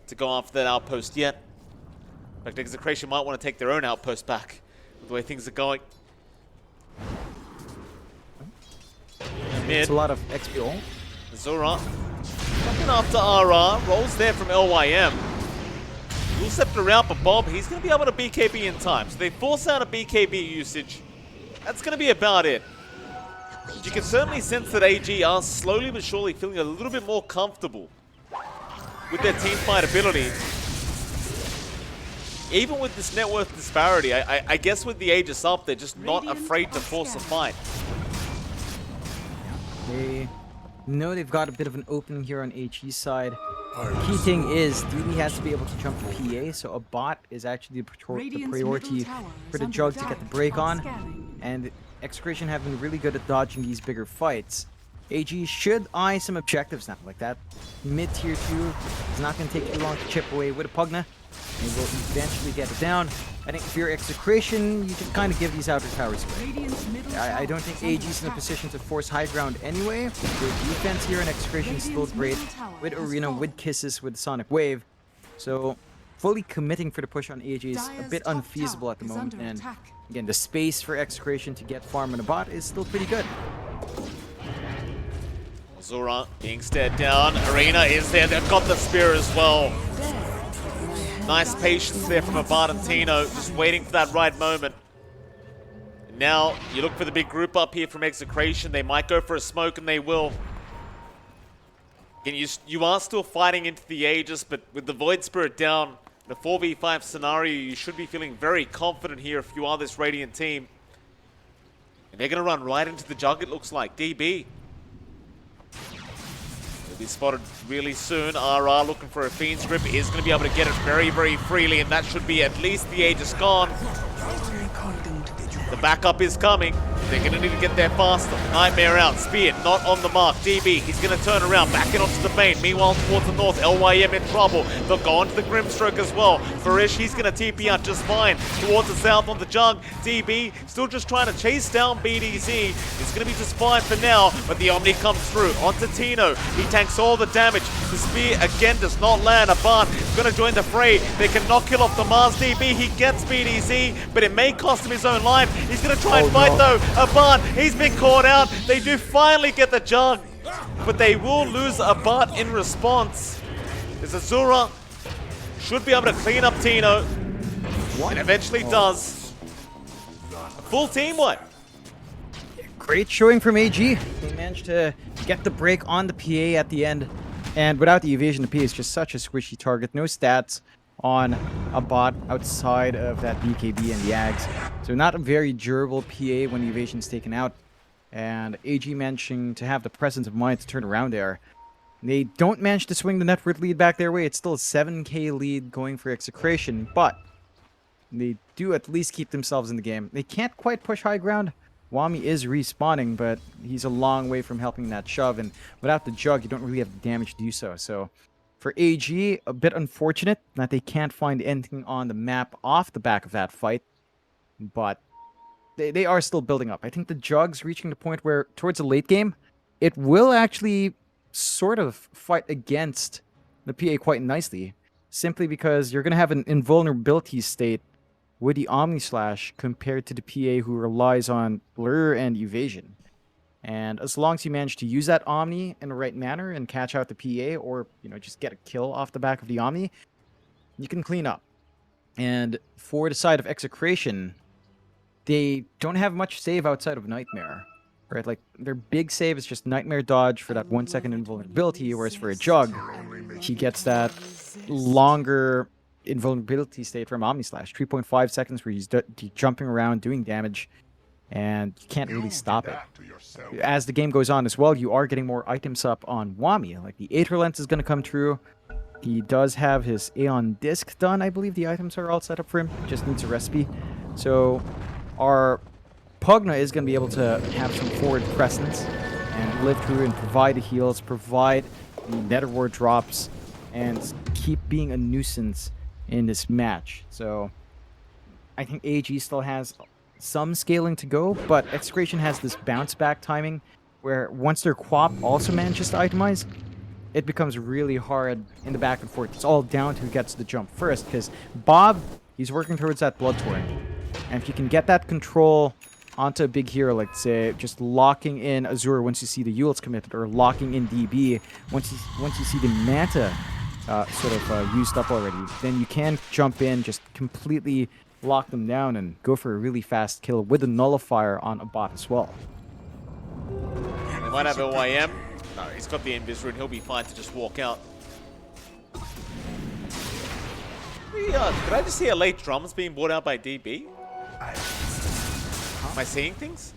to go after that outpost yet. In fact, Execration might want to take their own outpost back with the way things are going. Mid. It's a lot of XP ult. Zora looking after RR. Rolls there from LYM. You'll scepter out, but Bob, he's going to be able to BKB in time. So they force out a BKB usage. That's going to be about it. But you can certainly sense that AG are slowly but surely feeling a little bit more comfortable with their team fight ability. Even with this net worth disparity, I guess with the Aegis up, they're just not afraid to force a fight. They know they've got a bit of an opening here on HE's side. The key thing is DB has to be able to jump to PA, so a bot is actually the priority for the Jug to get the break on. And Execration have been really good at dodging these bigger fights. AG should eye some objectives now. Like that mid-tier 2 is not going to take too long to chip away with a Pugna. And will eventually get it down. I think if you're Execration, you can kind of give these outer towers away. Radiant's middle I tower don't think is under AG's in a attack. position to force high ground anyway. The defense here in Execration is still great. With Arena, with Kisses, with Sonic Wave. So, fully committing for the push on AG is a Dyer's bit top unfeasible tower at the is moment. under And attack. again, the space for Execration to get farm on a bot is still pretty good. Zora being stared down. Arena is there. They've got the spear as well. Nice patience there from Abad and Tino, just waiting for that right moment. And now, you look for the big group up here from Execration. They might go for a smoke, and they will. And you are still fighting into the Aegis, but with the Void Spirit down, in a 4v5 scenario, you should be feeling very confident here if you are this Radiant team. And they're going to run right into the Jug, it looks like. DB. Will be spotted really soon. RR looking for a Fiend's Grip is going to be able to get it very, very freely, and that should be at least the Aegis gone. The backup is coming. They're going to need to get there faster. Nightmare out. Spear not on the mark. DB, he's going to turn around. Back in onto the main. Meanwhile, towards the north, LYM in trouble. They'll go onto the Grimstroke as well. Farish, he's going to TP out just fine. Towards the south on the Jug. DB, still just trying to chase down BDZ. It's going to be just fine for now, but the Omni comes through. Onto Tino. He tanks all the damage. The Spear, again, does not land. Aban is going to join the fray. They can knock kill off the Mars DB. He gets BDZ, but it may cost him his own life. He's going to try and fight, though. Aban, he's been caught out. They do finally get the Jug, but they will lose Aban in response. There's Azura. Should be able to clean up Tino. And eventually does. A full team wipe. Great showing from AG. They managed to get the break on the PA at the end. And without the evasion, the PA is just such a squishy target. No stats on a bot outside of that BKB and the Ags. So not a very durable PA when the evasion's taken out. And AG managing to have the presence of mind to turn around there. They don't manage to swing the network lead back their way. It's still a 7k lead going for Execration, but they do at least keep themselves in the game. They can't quite push high ground. Wami is respawning, but he's a long way from helping that shove, and without the Jug, you don't really have the damage to do so. So for AG, a bit unfortunate that they can't find anything on the map off the back of that fight, but they are still building up. I think the Jug's reaching the point where, towards the late game, it will actually sort of fight against the PA quite nicely, simply because you're going to have an invulnerability state with the Omni Slash compared to the PA who relies on Blur and Evasion. And as long as you manage to use that Omni in the right manner and catch out the PA, or, you know, just get a kill off the back of the Omni, you can clean up. And for the side of Execration, they don't have much save outside of Nightmare. Right? Like, their big save is just Nightmare dodge for that 1 second invulnerability, whereas for a Jug, he gets that longer invulnerability state from Omni Slash. 3.5 seconds where he's jumping around, doing damage, and you can't really stop it. As the game goes on as well, you are getting more items up on Wami. Like, the Aether Lens is going to come through. He does have his Aeon Disc done. I believe the items are all set up for him. Just needs a recipe. So our Pugna is going to be able to have some forward presence and live through and provide the heals, provide the Nether Ward drops, and keep being a nuisance in this match. So I think AG still has some scaling to go, but Execration has this bounce back timing where once their Quap also manages to itemize, it becomes really hard in the back and forth. It's all down to who gets the jump first, because Bob, he's working towards that Blood Torrent. And if you can get that control onto a big hero, like, say, just locking in Azure once you see the Eul's committed, or locking in DB once you see the Manta used up already, then you can jump in, just completely lock them down and go for a really fast kill with a nullifier on a bot as well. They might have LYM. No, he's got the Invis Rune. He'll be fine to just walk out. Did I just see a late drums being brought out by DB? Am I seeing things?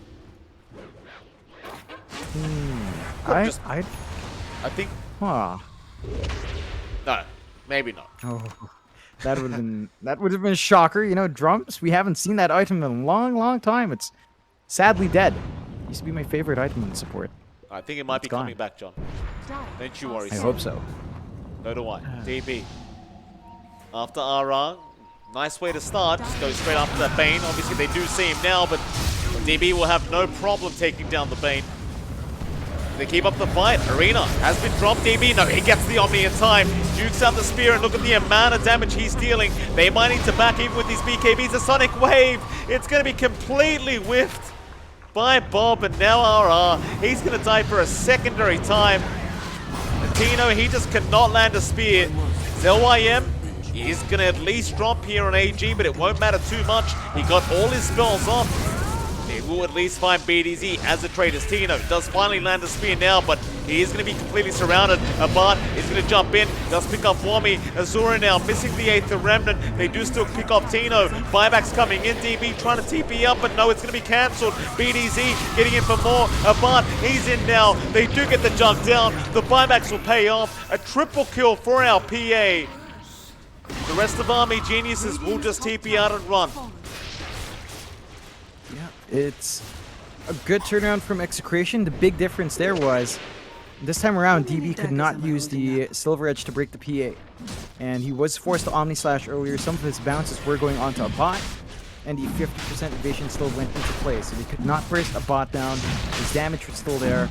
I think... Huh. No, maybe not. Oh, that would have been a shocker. You know, drums. We haven't seen that item in a long, long time. It's sadly dead. Used to be my favorite item in support. I think it might be gone. coming back, John. Dire Don't you are worry. I son. hope so. So do I. DB. After RR. Nice way to start. Just go straight after that Bane. Obviously, they do see him now, but DB will have no problem taking down the Bane. They keep up the fight. Arena has been dropped. DB, no, he gets the Omni in time. Jukes out the spear, and look at the amount of damage he's dealing. They might need to back even with these BKBs. A Sonic Wave. It's going to be completely whiffed by Bob, and now RR. He's going to die for a secondary time. And Tino, he just cannot land a spear. ZYM, he's going to at least drop here on AG, but it won't matter too much. He got all his spells off. They will at least find BDZ as a traitor's. Tino does finally land a spear now, but he is going to be completely surrounded. Abart is going to jump in, does pick up Wami. Azura now missing the 8th Remnant. They do still pick off Tino. Buyback's coming in. DB trying to TP up, but no, it's going to be cancelled. BDZ getting in for more. Abart, he's in now. They do get the jump down. The buybacks will pay off. A triple kill for our PA. The rest of Army Geniuses will just TP out and run. Yeah, it's a good turnaround from Execration. The big difference there was, this time around, DB could not use the Silver Edge to break the PA. And he was forced to Omni Slash earlier. Some of his bounces were going onto a bot, and the 50% evasion still went into play. So they could not burst a bot down. His damage was still there,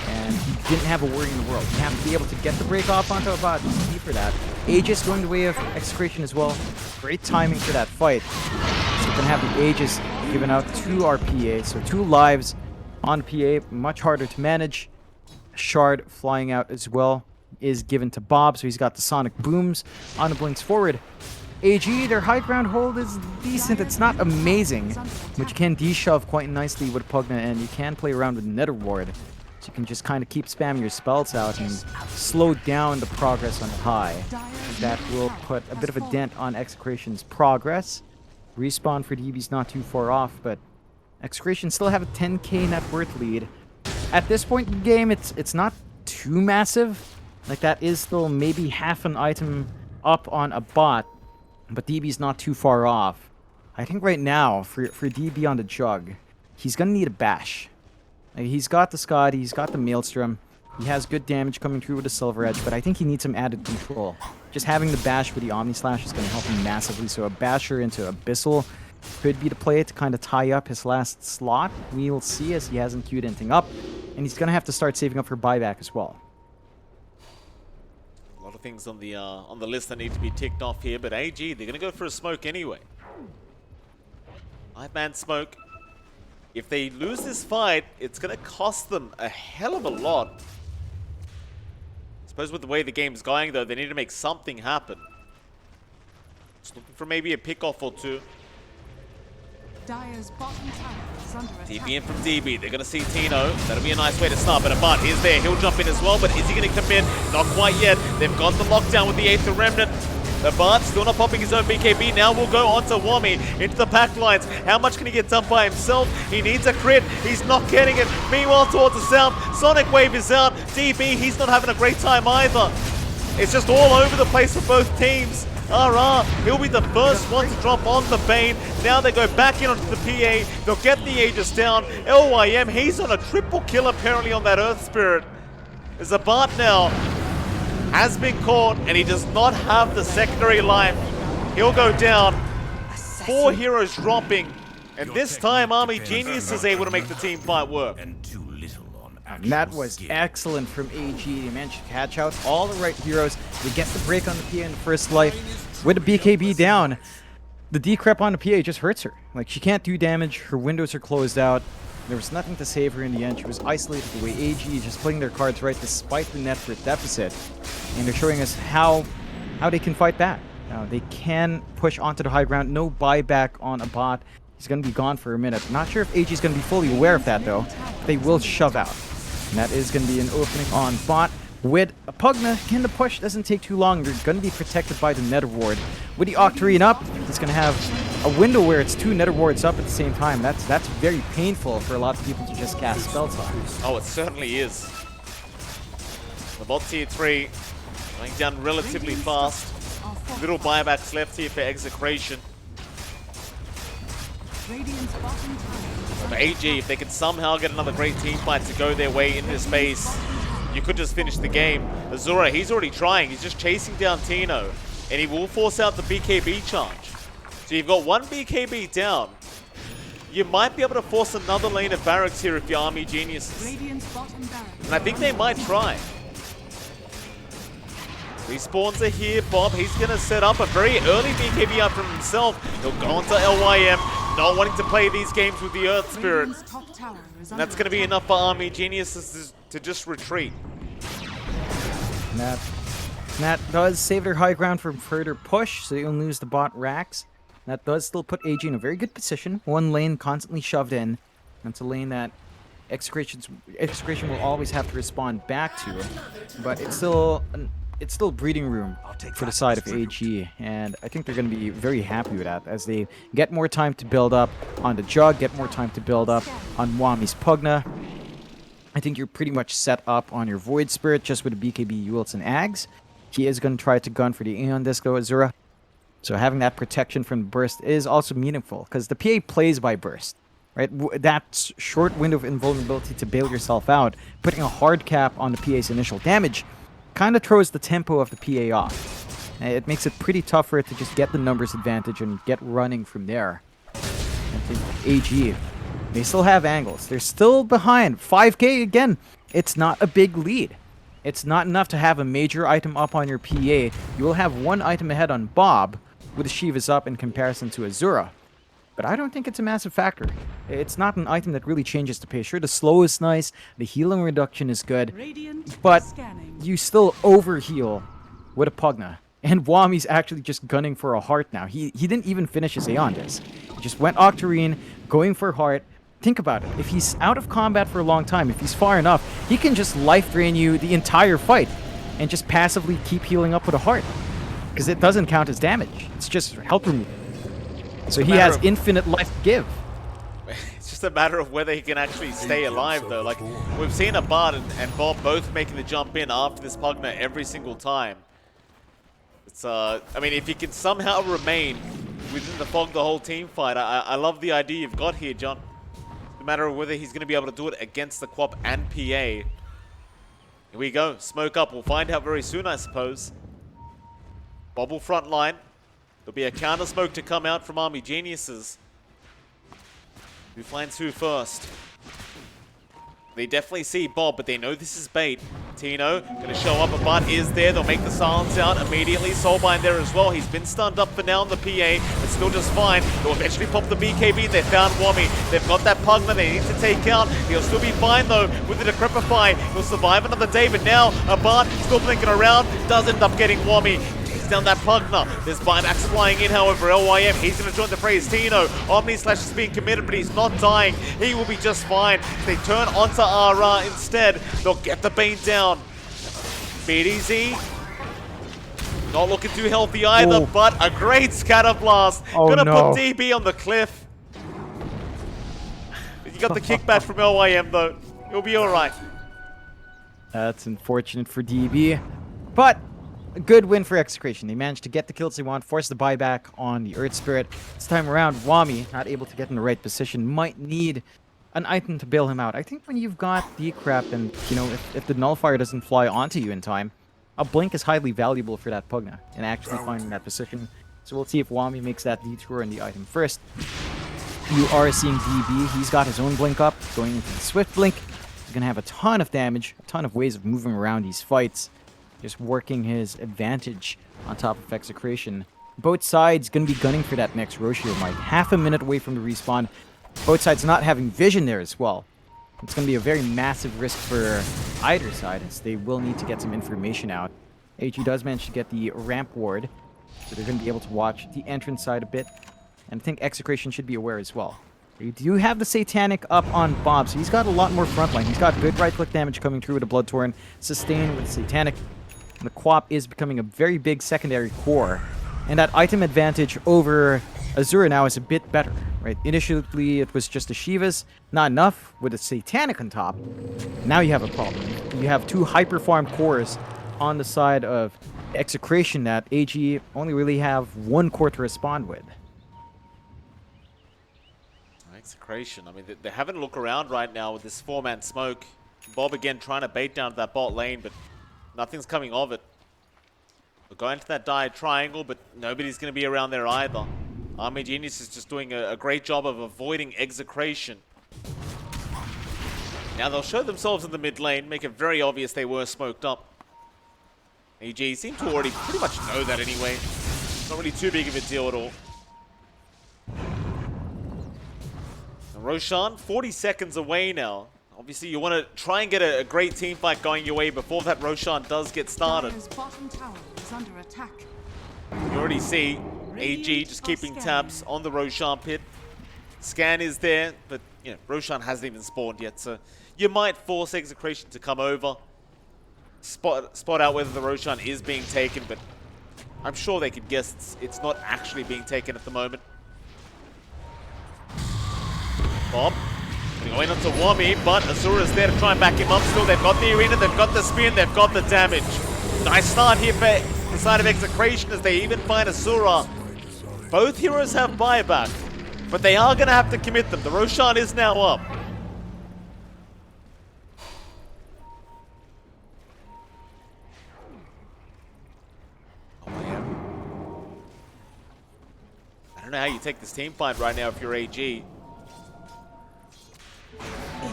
and he didn't have a worry in the world. You have to be able to get the break off onto a bot. Just key for that. Aegis going the way of Execration as well. Great timing for that fight. So we're going to have the Aegis given out to our PA. So 2 lives on PA, much harder to manage. Shard flying out as well is given to Bob, so he's got the sonic booms on the blinks forward. AG, their high ground hold is decent. It's not amazing, but you can de-shove quite nicely with Pugna, and you can play around with Nether Ward. So you can just kind of keep spamming your spells out and slow down the progress on high. That will put a bit of a dent on Execration's progress. Respawn for DB's not too far off, but Execration still have a 10k net worth lead. At this point in the game, it's not too massive. Like, that is still maybe half an item up on a bot, but DB's not too far off. I think right now, for DB on the jug, he's gonna need a bash. Like, he's got the Scotty, he's got the Maelstrom, he has good damage coming through with the Silver Edge, but I think he needs some added control. Just having the bash with the Omni Slash is gonna help him massively, so a basher into Abyssal could be the play to kind of tie up his last slot. We'll see, as he hasn't queued anything up, and he's gonna have to start saving up for buyback as well. A lot of things on the list that need to be ticked off here, but AG, they're gonna go for a smoke anyway. 5-man smoke. If they lose this fight, it's gonna cost them a hell of a lot. I suppose with the way the game's going, though, they need to make something happen. Just looking for maybe a pick-off or two. Dire's bottom tower is under attack. DB in from DB. They're going to see Tino. That'll be a nice way to start. But Abart is there. He'll jump in as well. But is he going to commit? Not quite yet. They've got the lockdown with the 8th Remnant. Abart still not popping his own BKB. Now we'll go on to Wami into the pack lines. How much can he get done by himself? He needs a crit. He's not getting it. Meanwhile, towards the south, Sonic Wave is out. DB, he's not having a great time either. It's just all over the place for both teams. RR, he'll be the first one to drop on the Bane. Now they go back in onto the PA. They'll get the Aegis down. LYM, he's on a triple kill apparently on that Earth Spirit. There's a Bart now. Has been caught, and he does not have the secondary life. He'll go down. 4 heroes dropping. And this time, Army Genius is able to make the team fight work. And that was excellent from AG. He managed to catch out all the right heroes. He gets the break on the PA in the first life. With the BKB down, the decrep on the PA just hurts her. Like, she can't do damage. Her windows are closed out. There was nothing to save her in the end. She was isolated the way AG is just playing their cards right despite the net worth deficit. And they're showing us how they can fight back. Now, they can push onto the high ground. No buyback on a bot. He's going to be gone for a minute. Not sure if AG is going to be fully aware of that, though. They will shove out. And that is going to be an opening on bot. With a Pugna, again, the push doesn't take too long. They're going to be protected by the Nether Ward. With the Octarine up, he's going to have a window where it's 2 Nether Wards up at the same time. That's very painful for a lot of people to just cast spells on. Oh, it certainly is. The bot tier 3 going down relatively fast. Little buybacks left here for Execration. Radiant's bottom tower. But AG, if they could somehow get another great team fight to go their way in this space, you could just finish the game. Azura, he's already trying. He's just chasing down Tino, and he will force out the BKB charge. So you've got one BKB down. You might be able to force another lane of barracks here if you're Army Geniuses. Radiant's bottom barracks. And I think they might try. Respawns are here. Bob, he's going to set up a very early BKB up from himself. He'll go onto LYM, not wanting to play these games with the Earth Spirit. Radiant's top tower is And that's going to be enough for Army Geniuses to just retreat. That does save their high ground from further push, so you'll lose the bot racks. That does still put AG in a very good position. One lane constantly shoved in. That's a lane that Execration will always have to respond back to. But it's still breeding room for the side of AG, and I think they're going to be very happy with that as they get more time to build up on the Jug, get more time to build up on Wami's Pugna. I think you're pretty much set up on your Void Spirit just with the BKB Ults and Ags. He is going to try to gun for the Aeon Disco Azura. So having that protection from Burst is also meaningful because the PA plays by Burst. Right? That short window of invulnerability to bail yourself out, putting a hard cap on the PA's initial damage, kind of throws the tempo of the PA off. It makes it pretty tough for it to just get the numbers advantage and get running from there. I think AG, they still have angles. They're still behind. 5k again. It's not a big lead. It's not enough to have a major item up on your PA. You will have one item ahead on Bob with the Shiva's up in comparison to Azura. But I don't think it's a massive factor. It's not an item that really changes the pace. Sure, the slow is nice, the healing reduction is good, Radiant but scanning. you still overheal with a Pugna. And Wami's actually just gunning for a heart now. He didn't even finish his Aeon Disc. He just went Octarine, going for heart. Think about it. If he's out of combat for a long time, if he's far enough, he can just life drain you the entire fight and just passively keep healing up with a heart. Because it doesn't count as damage. It's just health removal. So he has infinite life to give. It's just a matter of whether he can actually stay alive, though. Like, we've seen Abad and Bob both making the jump in after this Pugna every single time. It's, I mean, if he can somehow remain within the fog the whole team fight, I love the idea you've got here, John. No matter of whether he's going to be able to do it against the Quap and PA. Here we go. Smoke up. We'll find out very soon, I suppose. Bobble front line. There'll be a counter smoke to come out from Army Geniuses. Who finds who first? They definitely see Bob, but they know this is bait. Tino going to show up. A butt is there. They'll make the silence out immediately. Soulbind there as well. He's been stunned up for now on the PA. It's still just fine. They'll eventually pop the BKB. They found Wami. They've got that Pugna they need to take out. He'll still be fine though with the Decrepify. He'll survive another day, but now Abad still blinking around. Does end up getting Wami. Down that Pugna. There's Binax flying in, however, LYM, he's going to join the fray. Tino. Omni Slash is being committed, but he's not dying. He will be just fine. They turn onto Ara instead. They'll get the Bane down. BDZ. Not looking too healthy either, but a great scatter blast. Gonna put DB on the cliff. You got the kickback from LYM though. You'll be alright. That's unfortunate for DB. But a good win for Execration. They managed to get the kills they want, force the buyback on the Earth Spirit. This time around, Wami, not able to get in the right position, might need an item to bail him out. I think when you've got Decrep and, you know, if the Nullifier doesn't fly onto you in time, a blink is highly valuable for that Pugna and actually finding that position. So we'll see if Wami makes that detour on the item first. You are seeing DB. He's got his own blink up, going into the Swift Blink. He's going to have a ton of damage, a ton of ways of moving around these fights. Just working his advantage on top of Execration. Both sides going to be gunning for that next Roshio Mike. Half a minute away from the respawn. Both sides not having vision there as well. It's going to be a very massive risk for either side, as they will need to get some information out. AG does manage to get the ramp ward, so they're going to be able to watch the entrance side a bit. And I think Execration should be aware as well. You do have the Satanic up on Bob, so he's got a lot more frontline. He's got good right-click damage coming through with a Blood Torrent, sustained with Satanic. And the Quap is becoming a very big secondary core. And that item advantage over Azura now is a bit better, right? Initially, it was just the Shivas, not enough with a Satanic on top. Now you have a problem. You have two hyper-farmed cores on the side of Execration that AG only really have one core to respond with. Execration. I mean, they're having a look around right now with this 4-man smoke. Bob again trying to bait down that bot lane, but nothing's coming of it. We're going to that dire triangle, but nobody's going to be around there either. Army Genius is just doing a great job of avoiding Execration. Now they'll show themselves in the mid lane, make it very obvious they were smoked up. AG seem to already pretty much know that anyway. Not really too big of a deal at all. And Roshan, 40 seconds away now. Obviously, you want to try and get a great team fight going your way before that Roshan does get started. Dire's bottom tower is under attack. You already see AG just keeping tabs on the Roshan pit. Scan is there, but you know, Roshan hasn't even spawned yet, so you might force Execration to come over. Spot out whether the Roshan is being taken, but I'm sure they could guess it's not actually being taken at the moment. Bob going onto Wami, but Azura's there to try and back him up still. They've got the arena, they've got the spin, they've got the damage. Nice start here for the side of Execration as they even find Azura. Both heroes have buyback, but they are going to have to commit them. The Roshan is now up. Oh, man. I don't know how you take this team fight right now if you're AG.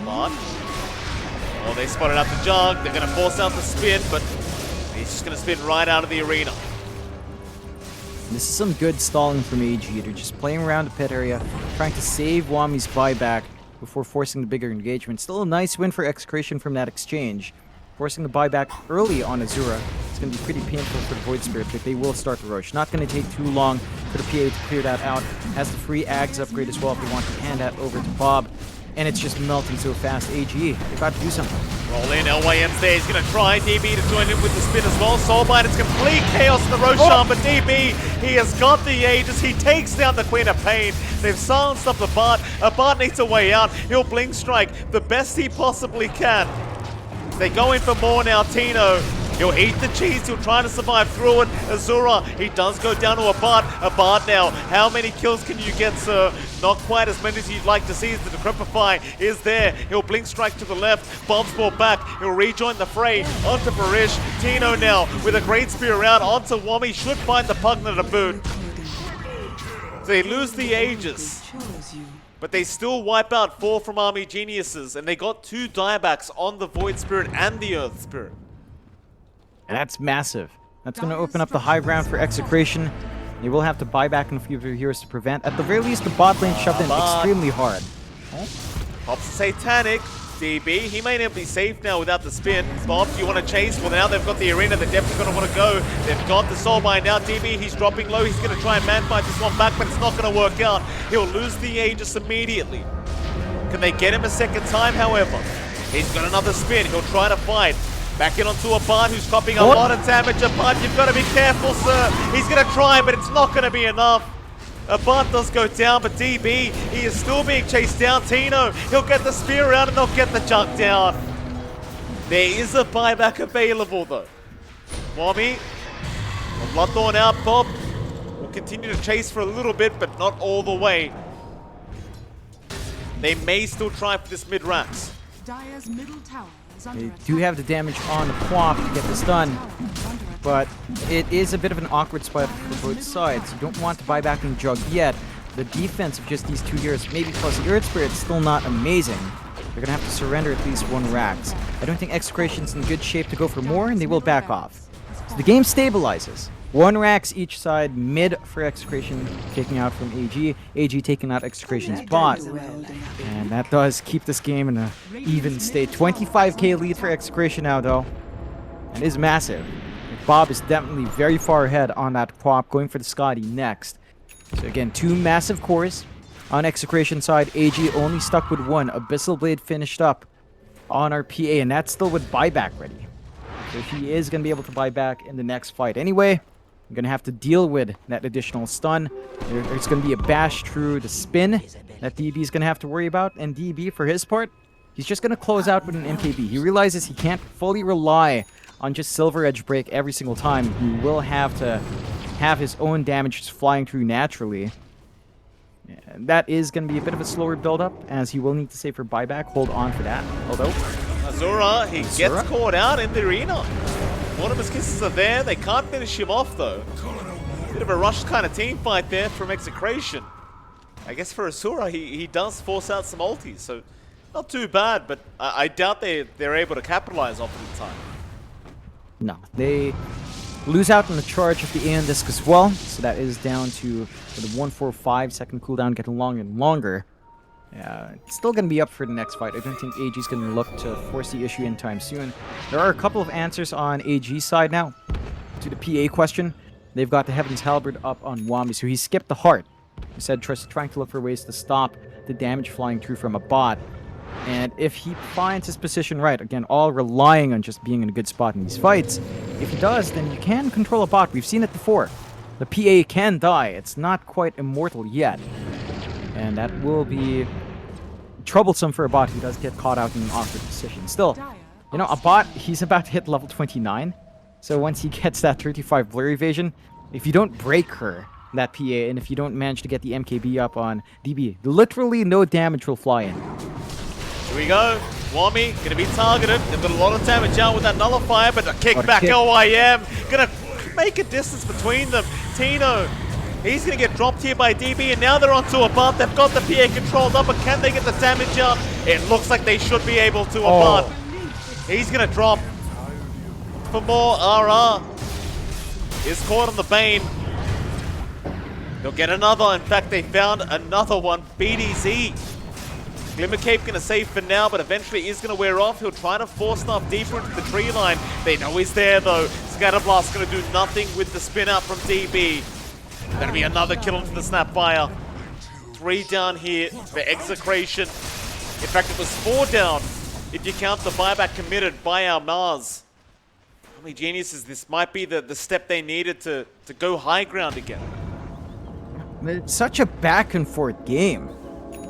But, well, they spotted out the jug. They're going to force out the spin, but he's just going to spin right out of the arena. This is some good stalling from AG. They're just playing around the pit area, trying to save Wami's buyback before forcing the bigger engagement. Still a nice win for Execration from that exchange. Forcing the buyback early on Azura. It's going to be pretty painful for the Void Spirit, but they will start the rush. Not going to take too long for the PA to clear that out. Has the free Ags upgrade as well if they want to hand that over to Bob. And it's just melting so fast. AG, they've got to do something. Roll in, LYM's there. He's going to try DB to join in with the spin as well. Soulbind, it's complete chaos in the Roshan, but DB, he has got the Aegis. He takes down the Queen of Pain. They've silenced up the Bard. A Bard needs a way out. He'll Blink Strike the best he possibly can. They go in for more now. Tino, he'll eat the cheese. He'll try to survive through it. Azura, he does go down to a Bard. A Bard now. How many kills can you get, sir? Not quite as many as you'd like to see as the Decrepify is there. He'll Blink Strike to the left. Bombs brought back. He'll rejoin the fray. Onto Barish. Tino now with a great spear around. Onto Wami. Should find the Pugna to boot. They lose the Aegis. But they still wipe out 4 from Army Geniuses. And they got 2 diebacks on the Void Spirit and the Earth Spirit. And that's massive. That's going to open up the high ground for Execration. They will have to buy back in a few of their heroes to prevent. At the very least, the bot lane shoved in extremely hard. Pops Satanic. DB, he may not be safe now without the spin. Bob, do you want to chase? Well, now they've got the arena. They're definitely going to want to go. They've got the Soulbind now. DB, he's dropping low. He's going to try and man-fight this one back, but it's not going to work out. He'll lose the Aegis immediately. Can they get him a second time, however? He's got another spin. He'll try to fight. Back in onto a Bard who's copying a lot of damage. A Bard, you've got to be careful, sir. He's going to try, but it's not going to be enough. A Bard does go down, but DB, he is still being chased down. Tino, he'll get the spear out and they'll get the junk down. There is a buyback available, though. Wami, Bloodthorn out. Bob will continue to chase for a little bit, but not all the way. They may still try for this mid-racks. Dire's middle tower is under They attack. do have the damage on the Quap to get this done, but it is a bit of an awkward spot for both sides. You don't want to buy back in Jug yet. The defense of just these 2 heroes, maybe plus the Earth Spirit, is still not amazing. They're going to have to surrender at least 1 Rax. I don't think Execration's in good shape to go for more, and they will back off. So the game stabilizes. 1 Rax each side, mid for Execration, taking out from AG. AG taking out Execration's bot. And that does keep this game in an even state. 25k lead for Execration now, though. And is massive. Bob is definitely very far ahead on that Quap, going for the Scotty next. So again, 2 massive cores. On Execration side, AG only stuck with 1. Abyssal Blade finished up on our PA, and that's still with buyback ready. So he is going to be able to buy back in the next fight. Anyway, I'm going to have to deal with that additional stun. There's going to be a bash through the spin that DB is going to have to worry about. And DB, for his part, he's just going to close out with an MKB. He realizes he can't fully rely on just Silver Edge Break every single time. He will have to have his own damage just flying through naturally. And that is going to be a bit of a slower build-up, as he will need to save for buyback. Hold on for that. Although, Azura, he gets caught out in the arena. One of his kisses are there. They can't finish him off, though. Bit of a rushed kind of team fight there from Execration. I guess for Azura, he does force out some ultis, so not too bad, but I doubt they're able to capitalize off it in time. no, they lose out on the charge of the Aeon Disc as well, so that is down to the 145 second cooldown getting longer and longer. It's still going to be up for the next fight. I don't think AG is going to look to force the issue anytime soon. There are a couple of answers on AG's side now to the PA question. They've got the Heaven's Halberd up on Wami, so he skipped the heart. He said trying to look for ways to stop the damage flying through from a bot. And if he finds his position right, again, all relying on just being in a good spot in these fights, if he does, then you can control a bot. We've seen it before. The PA can die. It's not quite immortal yet. And that will be troublesome for a bot who does get caught out in an awkward position. Still, you know, a bot, he's about to hit level 29. So once he gets that 35 blur evasion, if you don't break her, that PA, and if you don't manage to get the MKB up on DB, literally no damage will fly in. Here we go. Wami gonna be targeted. They've got a lot of damage out with that nullifier, but a kickback OIM gonna make a distance between them. Tino, he's gonna get dropped here by DB, and now they're onto a bot. They've got the PA controlled up, but can they get the damage out? It looks like they should be able to. A bot. He's gonna drop for more. RR is caught on the Bane. They'll get another. In fact, they found another one. BDZ. Glimmercape gonna save for now, but eventually is gonna wear off. He'll try to force stuff deeper into the tree line. They know he's there though. Scatterblast gonna do nothing with the spin out from DB. Gonna be another kill into the Snapfire. 3 down here for Execration. In fact, it was 4 down if you count the buyback committed by our Mars. How many geniuses? This might be the step they needed to go high ground again. It's such a back and forth game.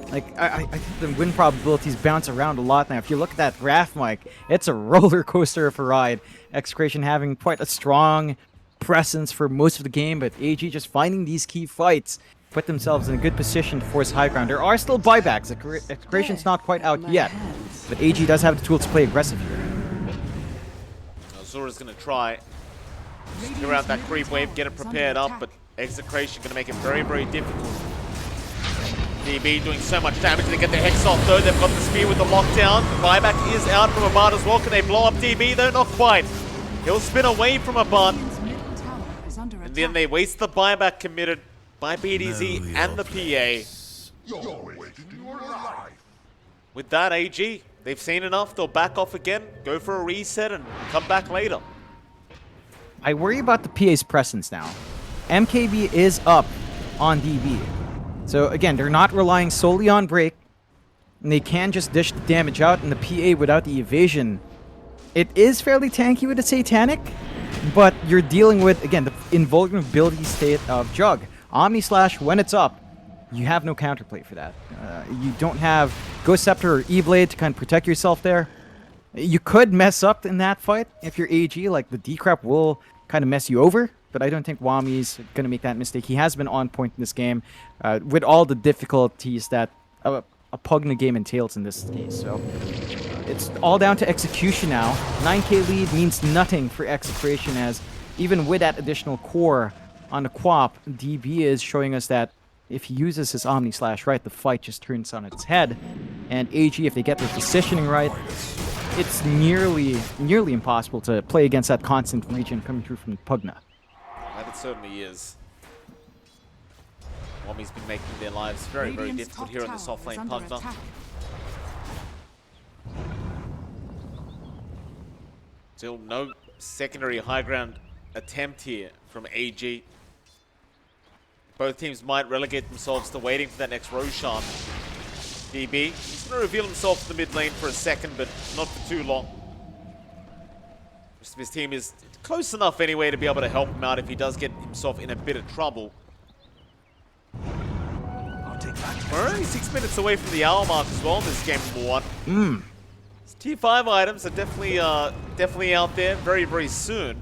Like, I think the win probabilities bounce around a lot now. If you look at that graph, Mike, it's a roller coaster of a ride. Execration having quite a strong presence for most of the game, but AG just finding these key fights, put themselves in a good position to force high ground. There are still buybacks. Execration's not quite out yet, but AG does have the tools to play aggressive here. Azura's gonna try. Just get around that creep wave, get it prepared up, but Execration gonna make it very, very difficult. DB doing so much damage. They get the Hex off though. They've got the spear with the lockdown. Buyback is out from a bot as well. Can they blow up DB though? Not quite. He'll spin away from a bot. And then they waste the buyback committed by BDZ and the PA. With that, AG, they've seen enough. They'll back off again, go for a reset, and come back later. I worry about the PA's presence now. MKB is up on DB. So again, they're not relying solely on break, and they can just dish the damage out, and the PA without the evasion. It is fairly tanky with the Satanic, but you're dealing with, again, the invulnerability state of Jug. Omni Slash, when it's up, you have no counterplay for that. You don't have Ghost Scepter or E-Blade to kind of protect yourself there. You could mess up in that fight if you're AG, like the decrep will kind of mess you over. But I don't think Wami's going to make that mistake. He has been on point in this game with all the difficulties that a Pugna game entails in this case. So it's all down to execution now. 9k lead means nothing for Execration, as even with that additional core on the Quap, DB is showing us that if he uses his Omni Slash right, the fight just turns on its head. And AG, if they get their positioning right, it's nearly impossible to play against that constant region coming through from Pugna. That it certainly is. Wami's been making their lives very, very difficult here in this offlane Pugna. Still no secondary high ground attempt here from AG. Both teams might relegate themselves to waiting for that next Roshan. DB, he's going to reveal himself in the mid lane for a second, but not for too long. The rest of his team is close enough anyway to be able to help him out if he does get himself in a bit of trouble. We're only 6 minutes away from the hour mark as well in this game number 1. Tier 5 items are definitely out there very, very soon.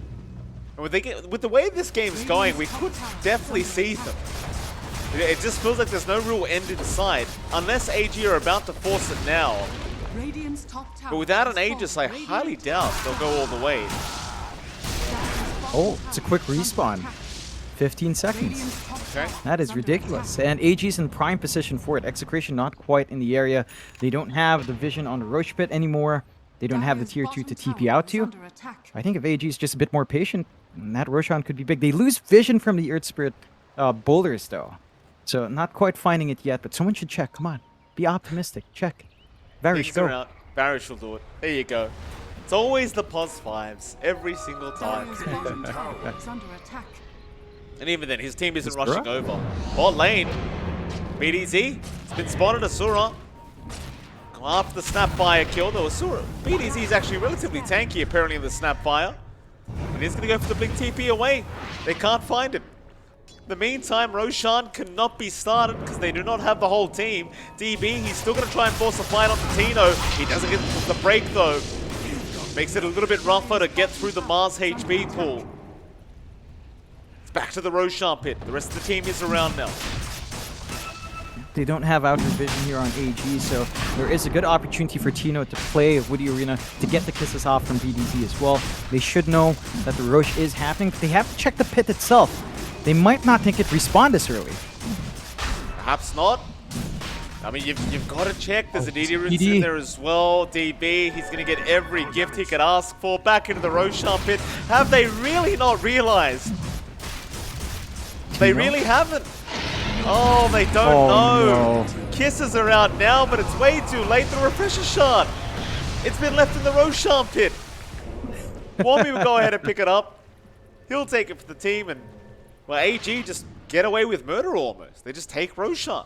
And with the way this game's going, we could definitely see them. It just feels like there's no real end in sight, unless AG are about to force it now. Radiant's top tower But without an has Aegis, I fallen. highly doubt they'll go all the way. Oh, it's a quick respawn. 15 seconds. Radiant's top Okay. tower That is under ridiculous. attack. And AG's in prime position for it. Execration not quite in the area. They don't have the vision on the Roche pit anymore. They don't have the Dire's tier 2 to bottom TP tower out is to. under attack. I think if AG's just a bit more patient, that Roshan could be big. They lose vision from the Earth Spirit boulders though. So not quite finding it yet, but someone should check. Come on. Be optimistic. Check. Varish, Things go. are out. Varish will do it. There you go. It's always the +5s every single time. Dire's bottom tower is under attack. And even then, his team isn't It's rushing rough. over. Bot lane, BDZ, it's been spotted. Asura. Come after the Snapfire kill, though Asura. BDZ is actually relatively tanky, apparently, in the Snapfire. And he's going to go for the Blink TP away. They can't find him. In the meantime, Roshan cannot be started because they do not have the whole team. DB, he's still going to try and force a fight onto Tino. He doesn't get the break, though. Makes it a little bit rougher to get through the Mars HB pool. Back to the Roshan pit. The rest of the team is around now. They don't have outer vision here on AG, so there is a good opportunity for Tino to play Woody Arena to get the kisses off from BDZ as well. They should know that the Roche is happening, but they have to check the pit itself. They might not think it respawned this early. Perhaps not. I mean, you've got to check. There's an Edie Runes DD. in there as well. DB, he's going to get every gift he could ask for. Back into the Roshan pit. Have they really not realized? They Tino? really haven't. Oh, they don't Oh, know. no. Kisses are out now, but it's way too late. The refresher shard. It's been left in the Roshan pit. Wombi will go ahead and pick it up. He'll take it for the team, and well, AG just get away with murder almost. They just take Roshan.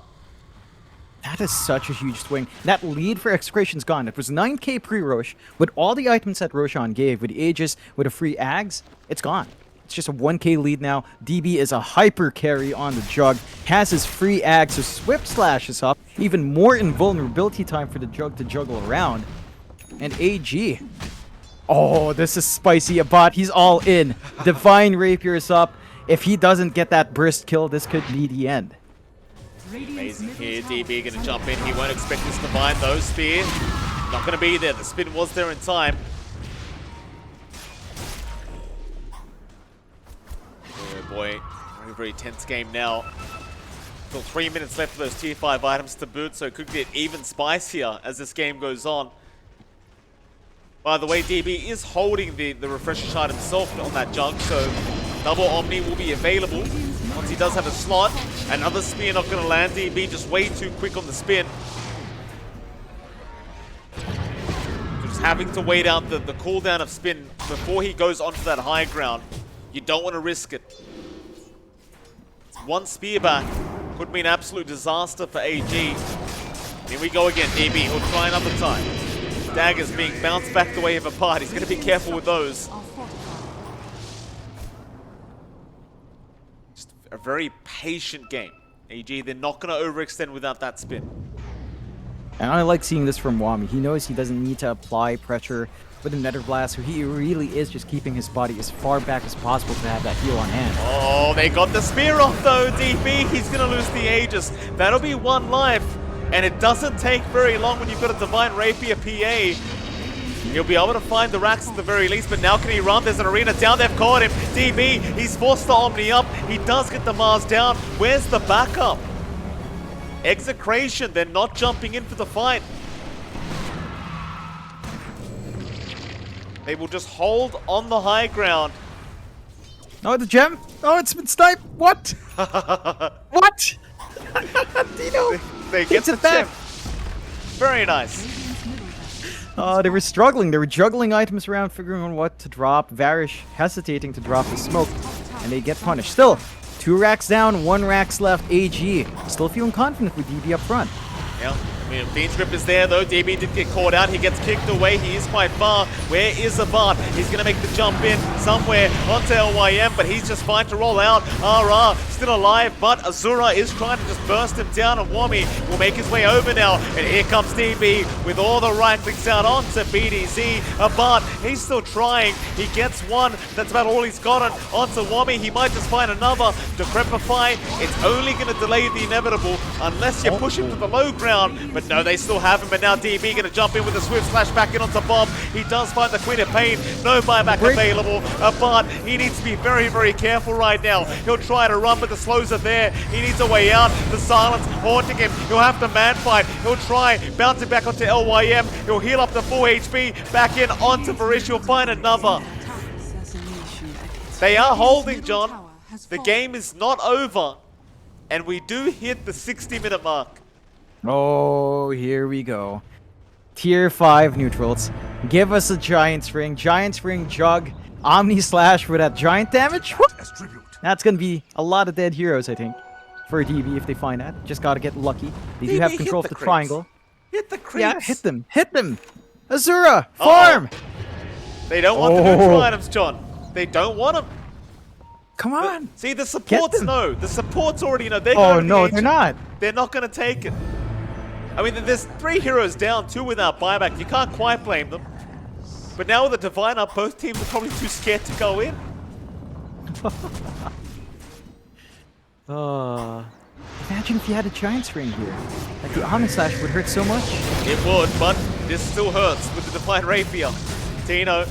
That is such a huge swing. That lead for Execration's gone. It was 9k pre-Roche. With all the items that Roshan gave, with the Aegis, with a free Ags, it's gone. It's just a 1k lead now. DB is a hyper carry on the Jug. Has his free Ag, so Swift Slash is up. Even more invulnerability time for the Jug to juggle around. And AG. Oh, this is spicy. A bot. He's all in. Divine Rapier is up. If he doesn't get that burst kill, this could be the end. Radiant's Amazing middle here. tower DB is going to under jump in. He won't expect this Divine though. Spear not going to be there. The spin was there in time. Oh boy, very, very tense game now. Still 3 minutes left for those tier 5 items to boot, so it could get even spicier as this game goes on. By the way, DB is holding the refresher shard himself on that Jug, so double Omni will be available once he does have a slot. Another spear not going to land. DB just way too quick on the spin. Just having to wait out the cooldown of spin before he goes onto that high ground. You don't want to risk it. One spear back could be an absolute disaster for AG. Here we go again. DB, he'll try another time. Daggers being bounced back the way of a part. He's going to be careful with those. are fortified. Just a very patient game. AG, they're not going to overextend without that spin. And I like seeing this from Wami. He knows he doesn't need to apply pressure with a Nether Blast, so he really is just keeping his body as far back as possible to have that heal on hand. Oh, they got the spear off though, DB. He's going to lose the Aegis. That'll be one life. And it doesn't take very long when you've got a Divine Rapier PA. He'll be able to find the racks at the very least, but now can he run? There's an arena down, they've caught him. DB, he's forced the Omni up. He does get the Mars down. Where's the backup? Execration, they're not jumping in for the fight. They will just hold on the high ground. Oh, the gem! Oh, it's been sniped! What? What? Dino! They get Takes the it back. gem. Very nice. Radiant's middle tower. Oh, they were struggling. They were juggling items around, figuring out what to drop. Varish hesitating to drop the smoke, and they get punished. Still, 2 racks down, 1 racks left. AG still feeling confident with DB up front. Yeah. I mean, Fiend's Grip is there though. DB did get caught out. He gets kicked away. He is quite far. Where is Abad? He's going to make the jump in somewhere onto LYM, but he's just fine to roll out. RR still alive, but Azura is trying to just burst him down, and Wami will make his way over now. And here comes DB with all the right clicks out onto BDZ. Abad, he's still trying. He gets one. That's about all he's got onto Wami. He might just find another. Decrepify, it's only going to delay the inevitable unless you push him to the low ground. But no, they still have him. But now DB going to jump in with a swift slash back in onto Bob. He does find the Queen of Pain. No buyback available. But he needs to be very, very careful right now. He'll try to run, but the slows are there. He needs a way out. The silence haunting him. He'll have to man fight. He'll try bouncing back onto LYM. He'll heal up to full HP. Back in onto Varish. He'll find another. They are holding, John. The game is not over. And we do hit the 60-minute mark. Oh, here we go. Tier 5 neutrals. Give us a Giant's Ring. Giant's Ring, Jug, Omni Slash for that giant damage. Whoop. That's going to be a lot of dead heroes, I think, for DB if they find that. Just got to get lucky. They do have control of the triangle. Hit the creeps. Yeah, hit them. Hit them. Azura, farm. They don't want the neutral items, John. They don't want them. Come on. See, the supports know. The supports already know. They're Oh, going to no, the they're not. They're not going to take it. I mean, there's 3 heroes down, 2 without buyback. You can't quite blame them. But now with the Divine up, both teams are probably too scared to go in. Imagine if you had a Giant's Ring here. Like the Omni Slash would hurt so much. It would, but this still hurts with the Divine Rapier. Tino,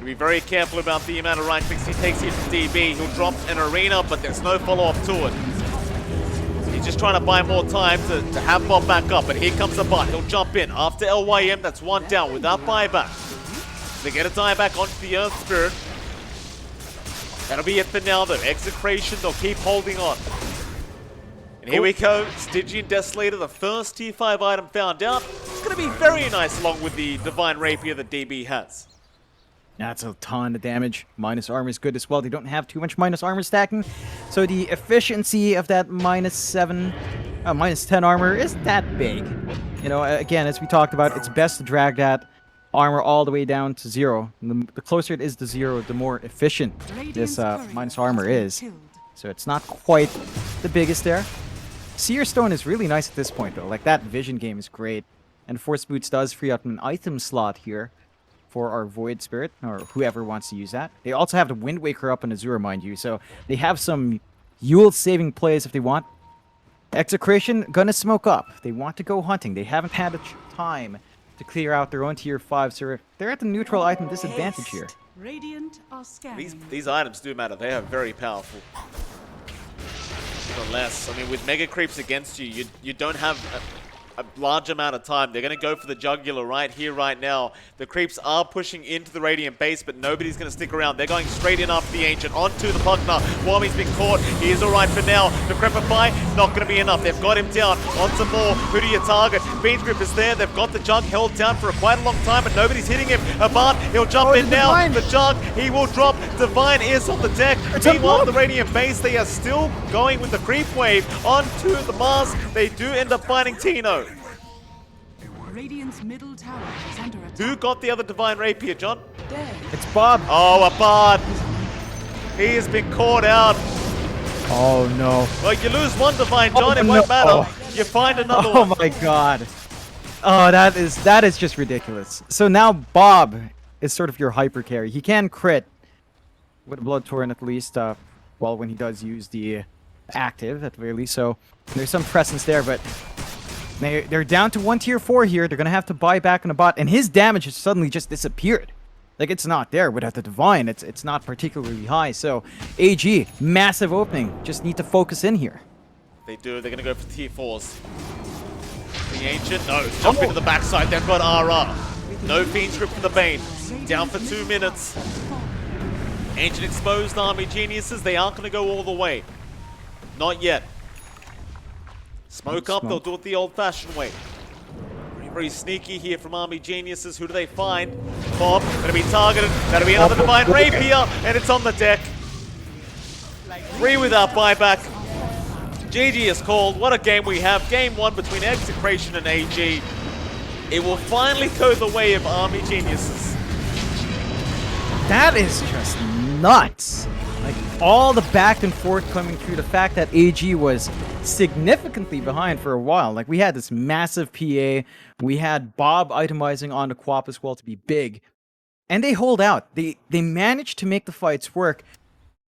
be very careful about the amount of right clicks he takes here from DB. He'll drop an arena, but there's no follow-up to it. He's just trying to buy more time to have Bob back up, but here comes the bot. He'll jump in. After LYM, that's 1 down without buyback. They get a dieback onto the Earth Spirit. That'll be it for now, though. Execration, they'll keep holding on. And here we go. Stygian Desolator, the first tier 5 item found out. It's going to be very nice along with the Divine Rapier that DB has. That's a ton of damage. Minus armor is good as well. They don't have too much minus armor stacking. So the efficiency of that minus 10 armor isn't that big. You know, again, as we talked about, it's best to drag that armor all the way down to 0. And the closer it is to 0, the more efficient this minus armor is. So it's not quite the biggest there. Seer Stone is really nice at this point, though. Like, that vision game is great. And Force Boots does free up an item slot here for our Void Spirit, or whoever wants to use that. They also have the Wind Waker up on Azura, mind you, so they have some Yule-saving plays if they want. Execration, gonna smoke up. They want to go hunting. They haven't had a time to clear out their own tier 5, so they're at the neutral item disadvantage here. Radiant are scanning. These items do matter. They are very powerful. Unless, I mean, with Mega Creeps against you, you don't have a large amount of time. They're going to go for the jugular right here, right now. The creeps are pushing into the Radiant base, but nobody's going to stick around. They're going straight in after the Ancient, onto the Pugna. Wami's been caught. He is alright for now. The Decrepify, not going to be enough. They've got him down. Onto more. Who do you target? Fiend's Grip is there. They've got the Jug held down for quite a long time, but nobody's hitting him. Abad, he'll jump in now. The Jug, he will drop. Divine is on the deck. Meanwhile, the Radiant base, they are still going with the creep wave onto the Mars. They do end up finding Tino. Radiant's middle tower is under attack. Who got the other Divine Rapier, John? It's Bob. Oh, Abad. He has been caught out. Oh, no. Well, you lose one Divine, John. It won't matter. You find another one. Oh, my God. Oh, that is just ridiculous. So now Bob is sort of your hyper carry. He can crit with a Blood Torrent at least, well, when he does use the active at the very least. So there's some presence there, but they're down to 1 tier 4 here. They're going to have to buy back on a bot, and his damage has suddenly just disappeared. Like, it's not there without the Divine. It's not particularly high. So AG, massive opening. Just need to focus in here. They do. They're going to go for tier 4s. The Ancient, no. Jump into the backside. They've got RR. No Fiend's Grip from the Bane. Down for 2 minutes. Ancient exposed Army Geniuses. They aren't going to go all the way. Not yet. Smoke up, they'll do it the old-fashioned way. Very, very sneaky here from Army Geniuses. Who do they find? Bob, gonna be targeted. That'll be another Divine Rapier, and it's on the deck. 3 without buyback. GG is called. What a game we have. Game 1 between Execration and AG. It will finally go the way of Army Geniuses. That is just nuts. Like, all the back and forth coming through, the fact that AG was significantly behind for a while. Like, we had this massive PA, we had Bob itemizing on the Quap as well to be big, and they hold out. They managed to make the fights work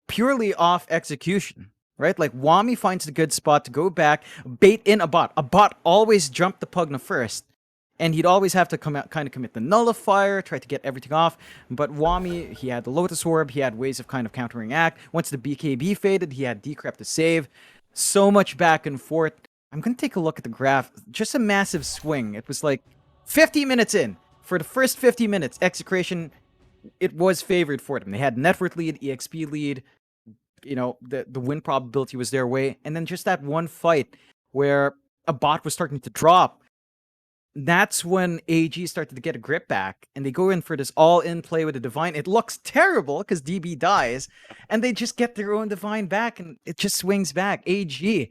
purely off execution, right? Like, Wami finds a good spot to go back, bait in a bot. A bot always jumped the Pugna first, and he'd always have to kind of commit the nullifier, try to get everything off. But Wami, he had the Lotus Orb, he had ways of kind of countering act. Once the BKB faded, he had Decrep to save. So much back and forth. I'm going to take a look at the graph. Just a massive swing. It was like 50 minutes in. For the first 50 minutes, Execration, it was favored for them. They had net worth lead, EXP lead. You know, the win probability was their way. And then just that one fight where a bot was starting to drop. That's when AG started to get a grip back, and they go in for this all-in play with the Divine. It looks terrible because DB dies, and they just get their own Divine back, and it just swings back. AG,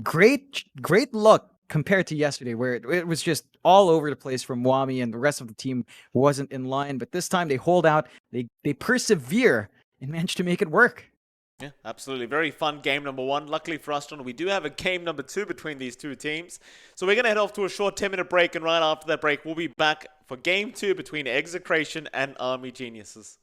great luck compared to yesterday, where it was just all over the place from Wami, and the rest of the team wasn't in line. But this time they hold out, they persevere, and manage to make it work. Yeah, absolutely. Very fun game number 1. Luckily for us, John, we do have a game number 2 between these two teams. So we're going to head off to a short 10-minute break, and right after that break, we'll be back for game 2 between Execration and Army Geniuses.